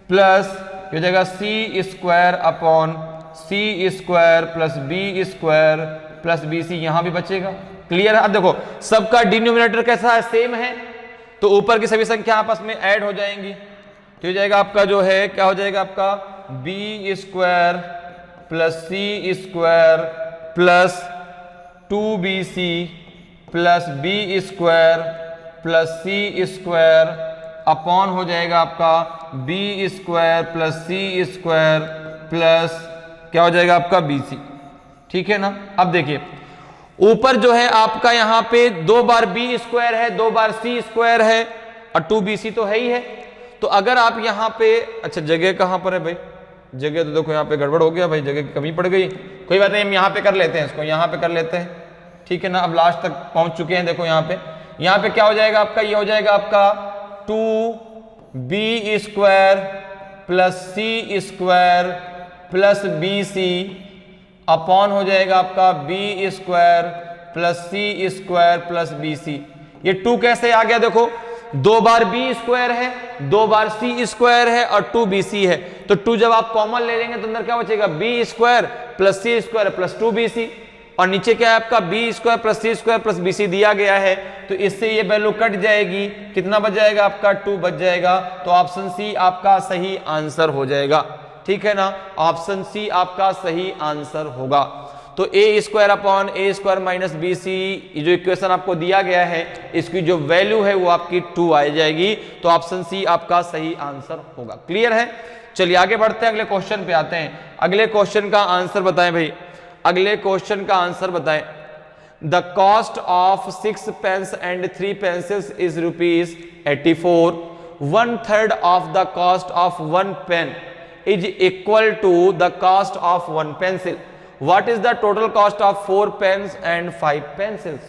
प्लस हो जाएगा C square upon C square plus B square plus bc, यहां भी बचेगा। क्लियर है? अब देखो सबका डिनोमिनेटर कैसा है, सेम है, तो ऊपर की सभी संख्या आपस में ऐड हो जाएंगी, तो हो जाएगा आपका जो है क्या हो जाएगा आपका B square plus C square plus 2bc plus B square plus C square upon हो जाएगा आपका B square plus C square plus क्या हो जाएगा आपका bc। ठीक है ना। अब देखिए ऊपर जो है आपका यहाँ पे 2 बार बी स्क्वायर है, 2 बार सी स्क्वायर है और 2bc तो है ही है। तो अगर आप यहाँ पे, अच्छा जगह कहाँ पर है भाई, जगह तो देखो यहाँ पे गड़बड़ हो गया भाई, जगह की कमी पड़ गई। कोई बात नहीं, हम यहाँ पे कर लेते हैं, इसको यहाँ पे कर लेते हैं। ठीक है ना। अब लास्ट तक पहुंच चुके हैं। देखो यहाँ पे क्या हो जाएगा आपका, ये हो जाएगा आपका 2b square plus C square plus bc upon हो जाएगा आपका B square plus C square plus bc। ये 2 कैसे आ गया, देखो 2 बार बी स्क्वायर है, 2 बार सी स्क्वायर है और 2bc है। तो 2 जब आप कॉमन ले लेंगे तो अंदर क्या बचेगा, B square plus C square plus 2bc और नीचे क्या है आपका B square plus C square plus bc दिया गया है। तो इससे ये वैल्यू कट जाएगी, कितना बच जाएगा आपका 2 बच जाएगा। तो ऑप्शन सी आपका सही आंसर हो जाएगा। ठीक है ना। ऑप्शन सी आपका सही आंसर होगा। तो ए square upon A square minus B सी जो इक्वेशन आपको दिया गया है, इसकी जो वैल्यू है वो आपकी 2 आ जाएगी। तो ऑप्शन सी आपका सही आंसर होगा। क्लियर है। चलिए आगे बढ़ते हैं, अगले क्वेश्चन पे आते हैं। अगले क्वेश्चन का आंसर बताएं भाई, अगले क्वेश्चन का आंसर बताएं। The cost of 6 pens and 3 pencils is ₹84। 1/3 of the cost of 1 pen is equal to the cost of 1 pencil. What is the total cost of 4 pens and 5 pencils?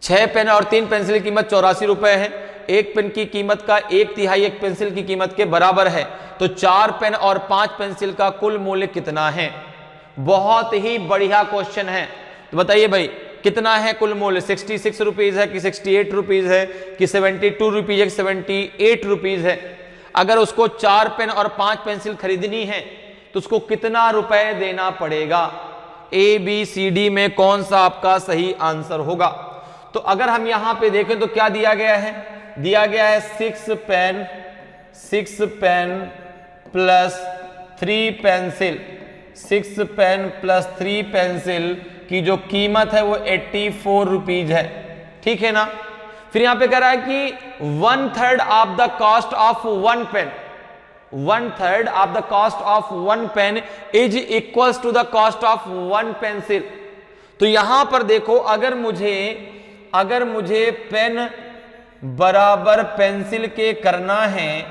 6 pen और 3 पेंसिल की कीमत ₹84 है। एक पेन की कीमत का 1/3 एक पेंसिल की कीमत के बराबर है। तो 4 पेन और 5 पेंसिल का कुल मूल्य कितना है? बहुत ही बढ़िया क्वेश्चन है। तो बताइए भाई कितना है कुल मूल्य, ₹66 है कि ₹68 है कि ₹72 है कि ₹78 है? अगर उसको 4 पेन और 5 पेंसिल खरीदनी है तो उसको कितना रुपए देना पड़ेगा? ए बी सी डी में कौन सा आपका सही आंसर होगा? तो अगर हम यहां पे देखें तो क्या दिया गया है, दिया गया है 6 pen plus 3 pencil. 6 pen plus 3 pencil की जो कीमत है वो ₹84 है। ठीक है ना। फिर यहां पे कह रहा है कि 1/3 of the cost of 1 pen, 1/3 of the cost of 1 pen is equals to the cost of 1 pencil. तो यहां पर देखो अगर मुझे पेन बराबर पेंसिल के करना है,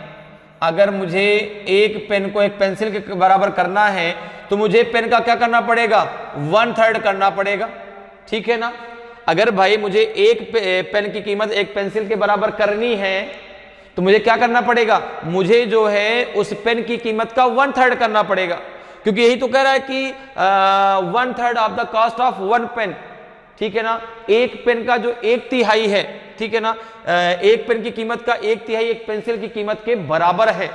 अगर मुझे एक पेन को एक पेंसिल के बराबर करना है तो मुझे पेन का क्या करना पड़ेगा, 1/3 करना पड़ेगा। ठीक है ना। अगर भाई मुझे एक पेन की कीमत एक पेंसिल के बराबर करनी है तो मुझे क्या करना पड़ेगा, मुझे जो है उस पेन की कीमत का 1/3 करना पड़ेगा, क्योंकि यही तो कह रहा है कि 1/3 of the cost of 1 pen. ठीक है ना। एक पेन का जो 1/3 है, ठीक है ना, एक पेन की कीमत का 1/3 एक पेंसिल की कीमत के बराबर है।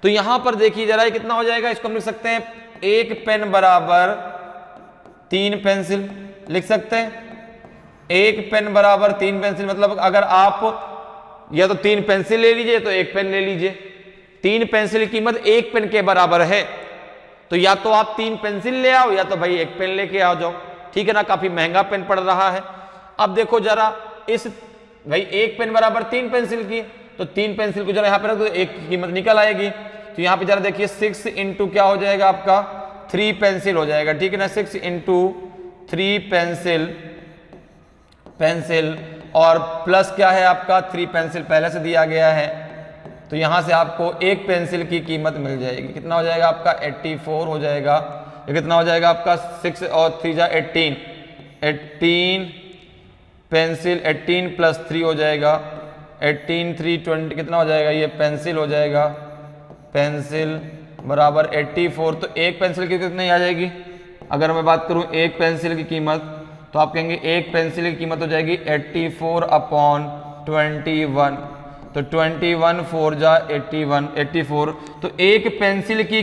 तो यहां पर देखिए जरा ये कितना हो जाएगा, इसको हम लिख सकते हैं एक पेन बराबर 3 पेंसिल लिख सकते हैं। एक पेन बराबर 3 पेंसिल मतलब अगर आप या तो 3 पेंसिल ले लीजिए तो एक पेन ले लीजिए। 3 पेंसिल की कीमत एक पेन के बराबर है तो या तो आप 3 पेंसिल ले आओ या तो भाई एक पेन लेके आ जाओ। ठीक है ना। काफी महंगा पेन पड़ रहा है। अब देखो जरा इस भाई एक पेन बराबर 3 पेंसिल की, तो 3 पेंसिल को जरा यहां पर रख दो, एक की कीमत निकल आएगी। तो यहां पे जरा देखिए 6 इंटू क्या हो जाएगा आपका 3 पेंसिल हो जाएगा। ठीक है ना। 6 इंटू 3 पेंसिल और प्लस क्या है आपका 3 पेंसिल पहले से दिया गया है। तो यहां से आपको एक पेंसिल की कीमत मिल जाएगी। कितना हो जाएगा आपका 84 हो जाएगा। ये कितना हो जाएगा आपका 6 और 3 जा 18 पेंसिल, 18 प्लस 3 हो जाएगा 18 3 20 कितना हो जाएगा, ये पेंसिल हो जाएगा। पेंसिल बराबर 84। तो एक पेंसिल की कितनी आ जाएगी, अगर मैं बात करूं एक पेंसिल की कीमत तो आप कहेंगे एक पेंसिल की कीमत हो जाएगी 84/21। तो 21 4 जा 84। तो एक पेंसिल की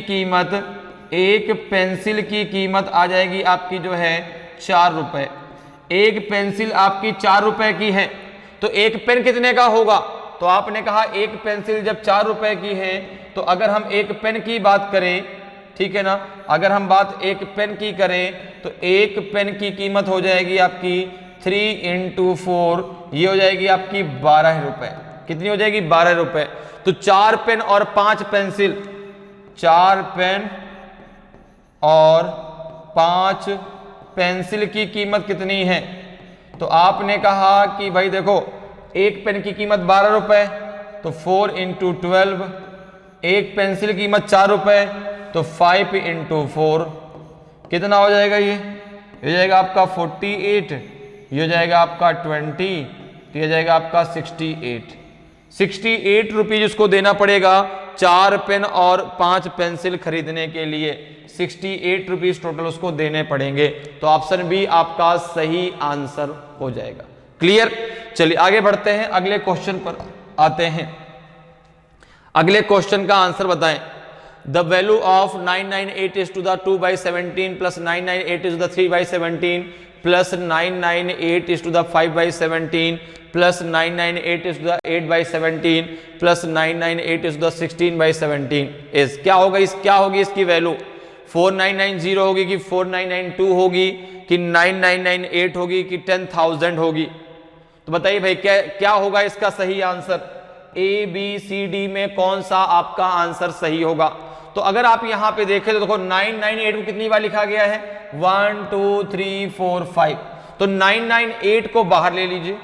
कीमत आ जाएगी आपकी जो है 4 रुपए। एक पेंसिल आपकी 4 रुपए की है तो एक पेन कितने का होगा? तो आपने कहा एक पेंसिल जब 4 रुपए की है तो अगर हम एक पेन की बात करें ठीक है ना। अगर हम बात एक पेन की करें तो एक पेन की कीमत हो जाएगी आपकी 3 × 4, ये हो जाएगी आपकी 12 रुपए। कितनी हो जाएगी? 12 रुपए। तो 4 पेन और 5 पेंसिल, 4 पेन और 5 पेंसिल की कीमत कितनी है? तो आपने कहा कि भाई देखो एक पेन की कीमत 12 रुपए, तो 4 × 12, एक पेंसिल की कीमत 4 रुपए, तो 5 × 4 कितना हो जाएगा? ये हो जाएगा आपका 48, ये हो जाएगा आपका 20, तो ये जाएगा आपका 68 रुपीज उसको देना पड़ेगा 4 पेन और 5 पेंसिल खरीदने के लिए। 68 रुपीज टोटल उसको देने पड़ेंगे। तो ऑप्शन बी आपका सही आंसर हो जाएगा। क्लियर? चलिए आगे बढ़ते हैं, अगले क्वेश्चन पर आते हैं। अगले क्वेश्चन का आंसर बताएं। The value of 998 is to the 2/17 plus 998 is to the 3/17 plus 998 is to the 5/17 plus 998 is to the 8/17 plus 998 is to the 16/17 is क्या होगा? क्या होगी इसकी वैल्यू? 4990 होगी कि 4992 होगी कि 9998 होगी कि 10,000 होगी? तो बताइए भाई क्या होगा इसका सही answer? A B C D में कौन सा आपका आंसर सही होगा? तो अगर आप यहां पे देखें तो देखो 998 को कितनी बार लिखा गया है? 1 2 3 4 5। तो 998 को बाहर ले लीजिए,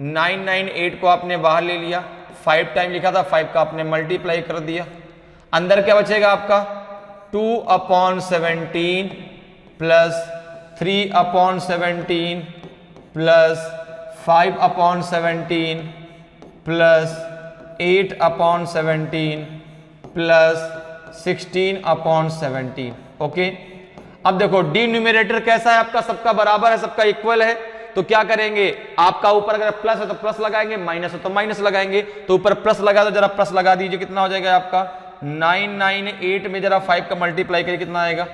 998 को आपने बाहर ले लिया, 5 टाइम लिखा था, 5 का आपने मल्टीप्लाई कर दिया। अंदर क्या बचेगा आपका? 2/17 plus 3/17 plus 5/17 plus 8/17 plus 16/17। Okay, अब देखो डिनोमिनेटर कैसा है आपका? सबका बराबर है, सबका इक्वल है। तो क्या करेंगे? आपका ऊपर अगर प्लस है तो प्लस लगाएंगे, माइनस है तो माइनस लगाएंगे। तो ऊपर प्लस लगा दो, जरा प्लस लगा दीजिए, कितना हो जाएगा आपका? 998 में जरा 5 का मल्टीप्लाई करिए, कितना आएगा?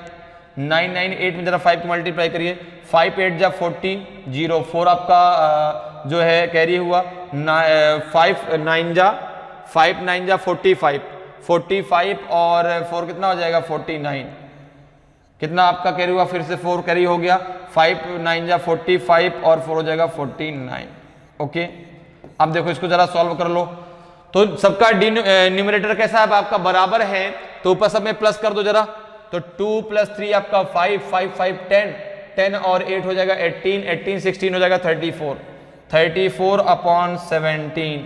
998 में जरा 5 का मल्टीप्लाई करिए, 5 8 जा 40, 0 4 आपका जो है कैरी हुआ, 5 9 जा 45, 45 और 4 कितना हो जाएगा? 49। कितना आपका कैरी हुआ? फिर से 4 कैरी हो गया, 5 9 जा 45 और 4 हो जाएगा 49। ओके, अब देखो इसको जरा सॉल्व कर लो। तो सबका न्यूमरेटर कैसा है आपका? बराबर है, तो ऊपर सब में प्लस कर दो जरा। तो 2 + 3 आपका 5 5 5 10, 10 और 8 हो जाएगा 18, 18 16 हो जाएगा 34, 34/17।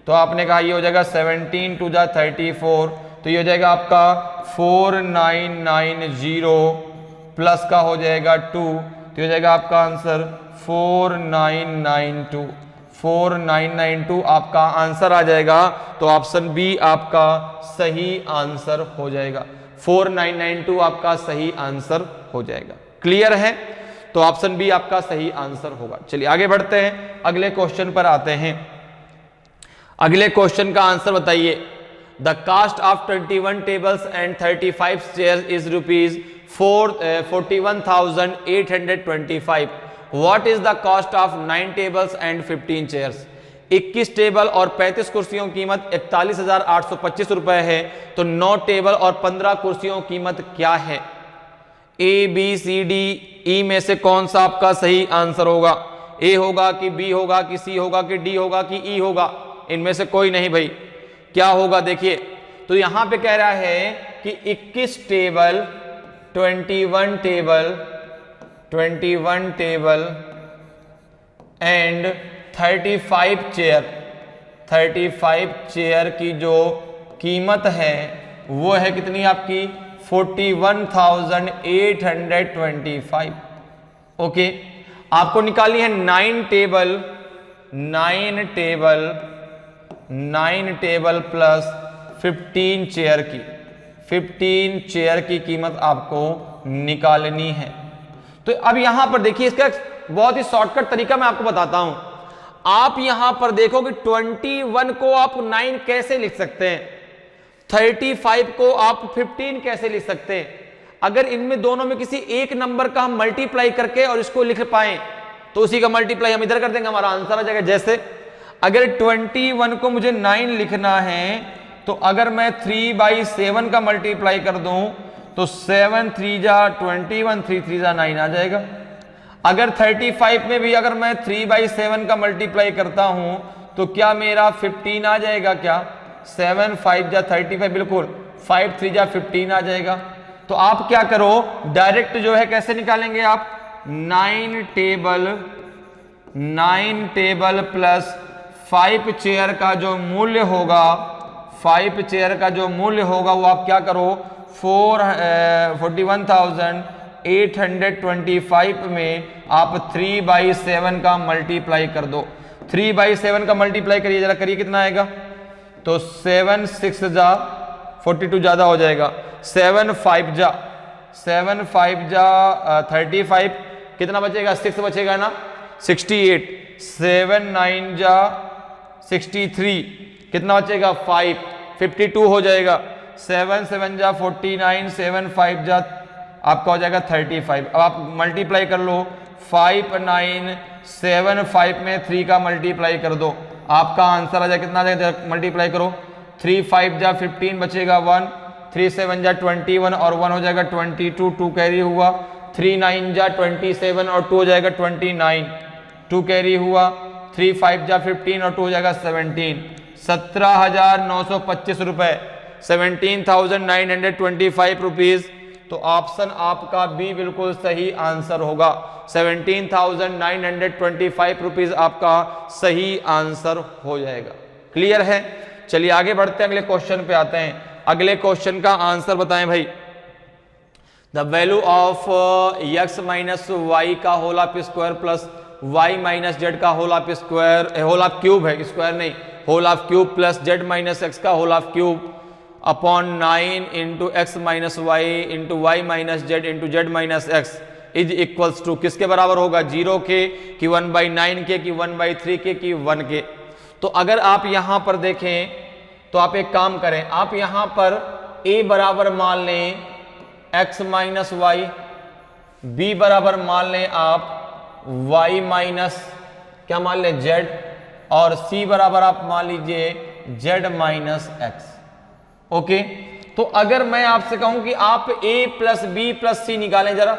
तो आपने कहा ये हो जाएगा 17 2 जा 34, तो ये हो जाएगा आपका 4990 प्लस का हो जाएगा 2, तो हो जाएगा आपका आंसर 4992। 4992 आपका आंसर आ जाएगा। तो ऑप्शन बी आपका सही आंसर हो जाएगा। 4992 आपका सही आंसर हो जाएगा। क्लियर है? तो ऑप्शन बी आपका सही आंसर होगा। चलिए आगे बढ़ते हैं, अगले क्वेश्चन पर आते हैं। अगले क्वेश्चन का आंसर बताइए। The cost of 21 tables and 35 chairs is ₹41,825। What is the cost of 9 tables and 15 chairs? 21 table और 35 कुर्सियों की कीमत 41,825 रुपए है। तो 9 टेबल और 15 कुर्सियों की कीमत क्या है? ए बी सी डी ई में से कौन सा आपका सही आंसर होगा? ए होगा कि बी होगा कि सी होगा कि डी होगा कि ई होगा? इनमें से कोई नहीं भाई। क्या होगा देखिए, तो यहां पे कह रहा है कि 21 टेबल 21 टेबल एंड 35 चेयर की जो कीमत है वो है कितनी आपकी? 41,825। ओके, आपको निकालनी है 9 टेबल प्लस 15 चेयर की। 15 चेयर की कीमत आपको निकालनी है। तो अब यहां पर देखिए, इसका बहुत ही शॉर्टकट तरीका मैं आपको बताता हूं। आप यहां पर देखो कि 21 को आप 9 कैसे लिख सकते हैं, 35 को आप 15 कैसे लिख सकते हैं। अगर इनमें दोनों में किसी एक नंबर का हम मल्टीप्लाई करके और इसको लिख पाए तो उसी का मल्टीप्लाई हम इधर कर देंगे, हमारा आंसर आ जाएगा। जैसे अगर 21 को मुझे 9 लिखना है तो अगर मैं 3/7 का मल्टीप्लाई कर दूं तो 7 3 जा 21, 3 3 जा 9 आ जाएगा। अगर 35 में भी अगर मैं 3/7 का मल्टीप्लाई करता हूं तो क्या मेरा 15 आ जाएगा क्या? 7 5 जा 35, बिल्कुल 5 3 जा 15 आ जाएगा। तो आप क्या करो, डायरेक्ट जो है कैसे निकालेंगे आप, 9 टेबल प्लस 5 चेयर का जो मूल्य होगा, 5 चेयर का जो मूल्य होगा वो आप क्या करो, 41,825 में आप 3/7 का मल्टीप्लाई कर दो। 3/7 का मल्टीप्लाई करिए जरा, करिए कितना आएगा, तो 7 6 जा 42 ज्यादा हो जाएगा, 7 5 जा 35, कितना बचेगा, 6 बचेगा ना, 68, 7 9 जा 63, कितना बचेगा 5, 52 हो जाएगा, 7 7 जा 49, 7 5 जा आपका हो जाएगा 35। अब आप मल्टीप्लाई कर लो, 5 9 7 5 में 3 का मल्टीप्लाई कर दो, आपका आंसर आ जाएगा, कितना आ जाएगा, मल्टीप्लाई करो, 3 5 जा 15 बचेगा 1, 3 7 जा 21 और 1 हो जाएगा 22, 2 कैरी हुआ, 3 9 जा 27 और 2 हो जाएगा 29, 2 कैरी हुआ, 3 5 जा 15 और 2 हो जाएगा 17, 17,925 रुपए, 17,925 रुपीज। तो ऑप्शन आपका बी बिल्कुल सही आंसर होगा, 17,925 रुपीज आपका सही आंसर हो जाएगा। क्लियर है? चलिए आगे बढ़ते हैं, अगले क्वेश्चन पे आते हैं। अगले क्वेश्चन का आंसर बताएं भाई। The value of x minus Y का whole of square plus y minus Z का whole of square, whole of cube है, स्क्वायर नहीं, whole of cube plus z minus X का whole of cube upon 9 into X minus Y into Y minus Z into Z minus X is equals to, किसके बराबर होगा, 0 के कि 1/9 के कि 1/3 के कि 1 के। तो अगर आप यहां पर देखें तो आप एक काम करें, आप यहां पर a बराबर मान लें x माइनस वाई, b बराबर मान लें आप y माइनस क्या मान लें z, और c बराबर आप मान लीजिए z माइनस x। ओके, तो अगर मैं आपसे कहूं कि आप a plus B plus C निकालें जरा,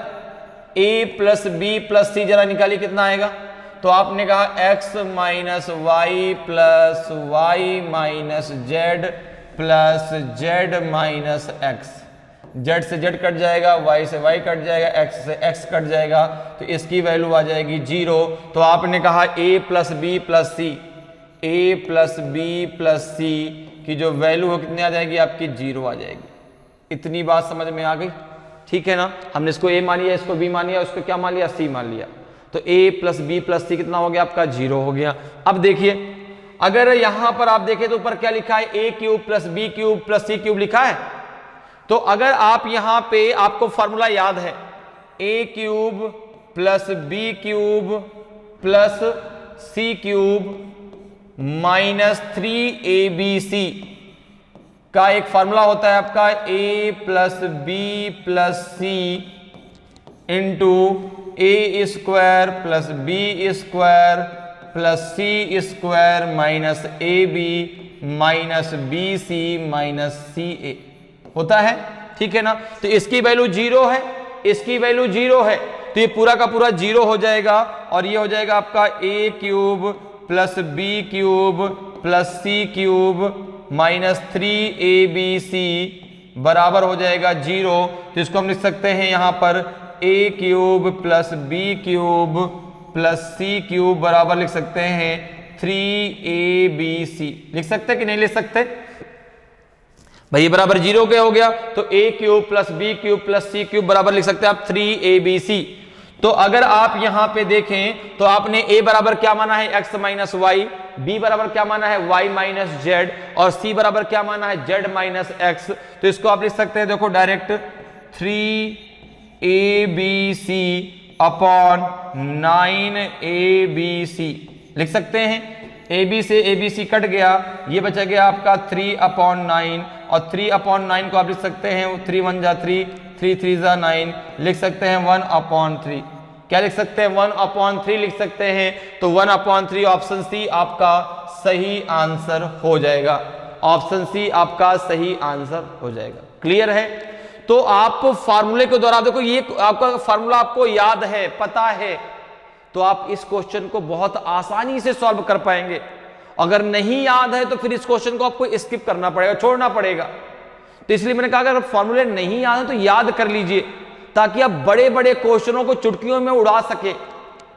a plus B plus C जरा निकालिए, कितना आएगा, तो आपने कहा x minus Y plus Y minus Z plus Z minus X, Z से जेड कट जाएगा, वाई से वाई कट जाएगा, एक्स से एक्स कट जाएगा, तो इसकी वैल्यू आ जाएगी 0। तो आपने कहा a plus B plus C, a plus B plus C की जो वैल्यू हो कितनी आ जाएगी आपकी, 0 आ जाएगी। इतनी बात समझ में आ गई? ठीक है ना, हमने इसको a मान लिया, इसको b मान लिया, उसको क्या मान लिया, c मान लिया, तो a प्लस बी प्लस सी कितना हो गया आपका, 0 हो गया। अब देखिए अगर यहां पर आप देखें तो ऊपर क्या लिखा है, a cube plus B cube plus C cube लिखा है। तो अगर आप यहां पे, आपको फॉर्मूला याद है, a cube plus B cube plus C cube minus 3abc का एक फॉर्मूला होता है आपका, a plus B plus C into A square plus B square plus C square minus A B minus B C minus C A होता है। ठीक है ना, तो इसकी वैल्यू 0 है, इसकी वैल्यू 0 है, तो ये पूरा का पूरा 0 हो जाएगा, और ये हो जाएगा आपका a cube plus B cube plus C cube minus 3abc बराबर हो जाएगा 0। तो इसको हम लिख सकते हैं यहां पर a cube plus B cube plus C cube बराबर लिख सकते हैं 3abc। लिख सकते कि नहीं लिख सकते भाई, ये बराबर 0 के हो गया, तो a cube plus B cube plus C cube बराबर लिख सकते हैं आप 3abc। तो अगर आप यहां पे देखें तो आपने a बराबर क्या माना है, x माइनस वाई, b बराबर क्या माना है, y माइनस जेड, और c बराबर क्या माना है, z माइनस एक्स। तो इसको आप लिख सकते हैं, देखो डायरेक्ट 3abc अपॉन 9abc लिख सकते हैं। ab से abc कट गया, ये बचा गया आपका 3/9, और 3/9 को आप लिख सकते हैं 3 1 जा 3, 3 3 जा 9, लिख सकते हैं 1/3। क्या लिख सकते हैं, 1/3 लिख सकते हैं। तो 1/3 ऑप्शन सी आपका सही आंसर हो जाएगा, ऑप्शन सी आपका सही आंसर हो जाएगा। क्लियर है? तो आप फार्मूले के द्वारा, देखो ये आपका फार्मूला आपको याद है, पता है, तो आप इस क्वेश्चन को बहुत आसानी से सॉल्व कर पाएंगे। अगर नहीं याद है तो फिर इस क्वेश्चन को आपको स्किप करना पड़ेगा, छोड़ना पड़ेगा। तो इसलिए मैंने कहा अगर फॉर्मूले नहीं याद है तो याद कर लीजिए, ताकि आप बड़े बड़े क्वेश्चनों को चुटकियों में उड़ा सके,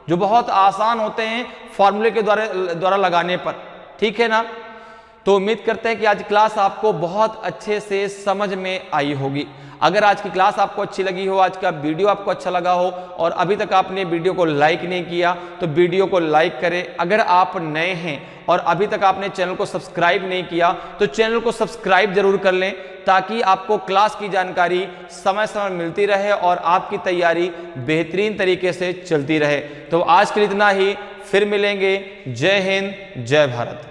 जो बहुत आसान होते हैं फॉर्मूले के द्वारा लगाने पर। ठीक है ना? तो उम्मीद करते हैं कि आज की क्लास आपको बहुत अच्छे से समझ में आई होगी। अगर आज की क्लास आपको अच्छी लगी हो, आज का वीडियो आपको अच्छा लगा हो और अभी तक आपने वीडियो को लाइक नहीं किया तो वीडियो को लाइक करें। अगर आप नए हैं और अभी तक आपने चैनल को सब्सक्राइब नहीं किया तो चैनल को सब्सक्राइब जरूर कर लें, ताकि आपको क्लास की जानकारी समय समय मिलती रहे और आपकी तैयारी बेहतरीन तरीके से चलती रहे। तो आज के लिए इतना ही, फिर मिलेंगे। जय हिंद, जय भारत।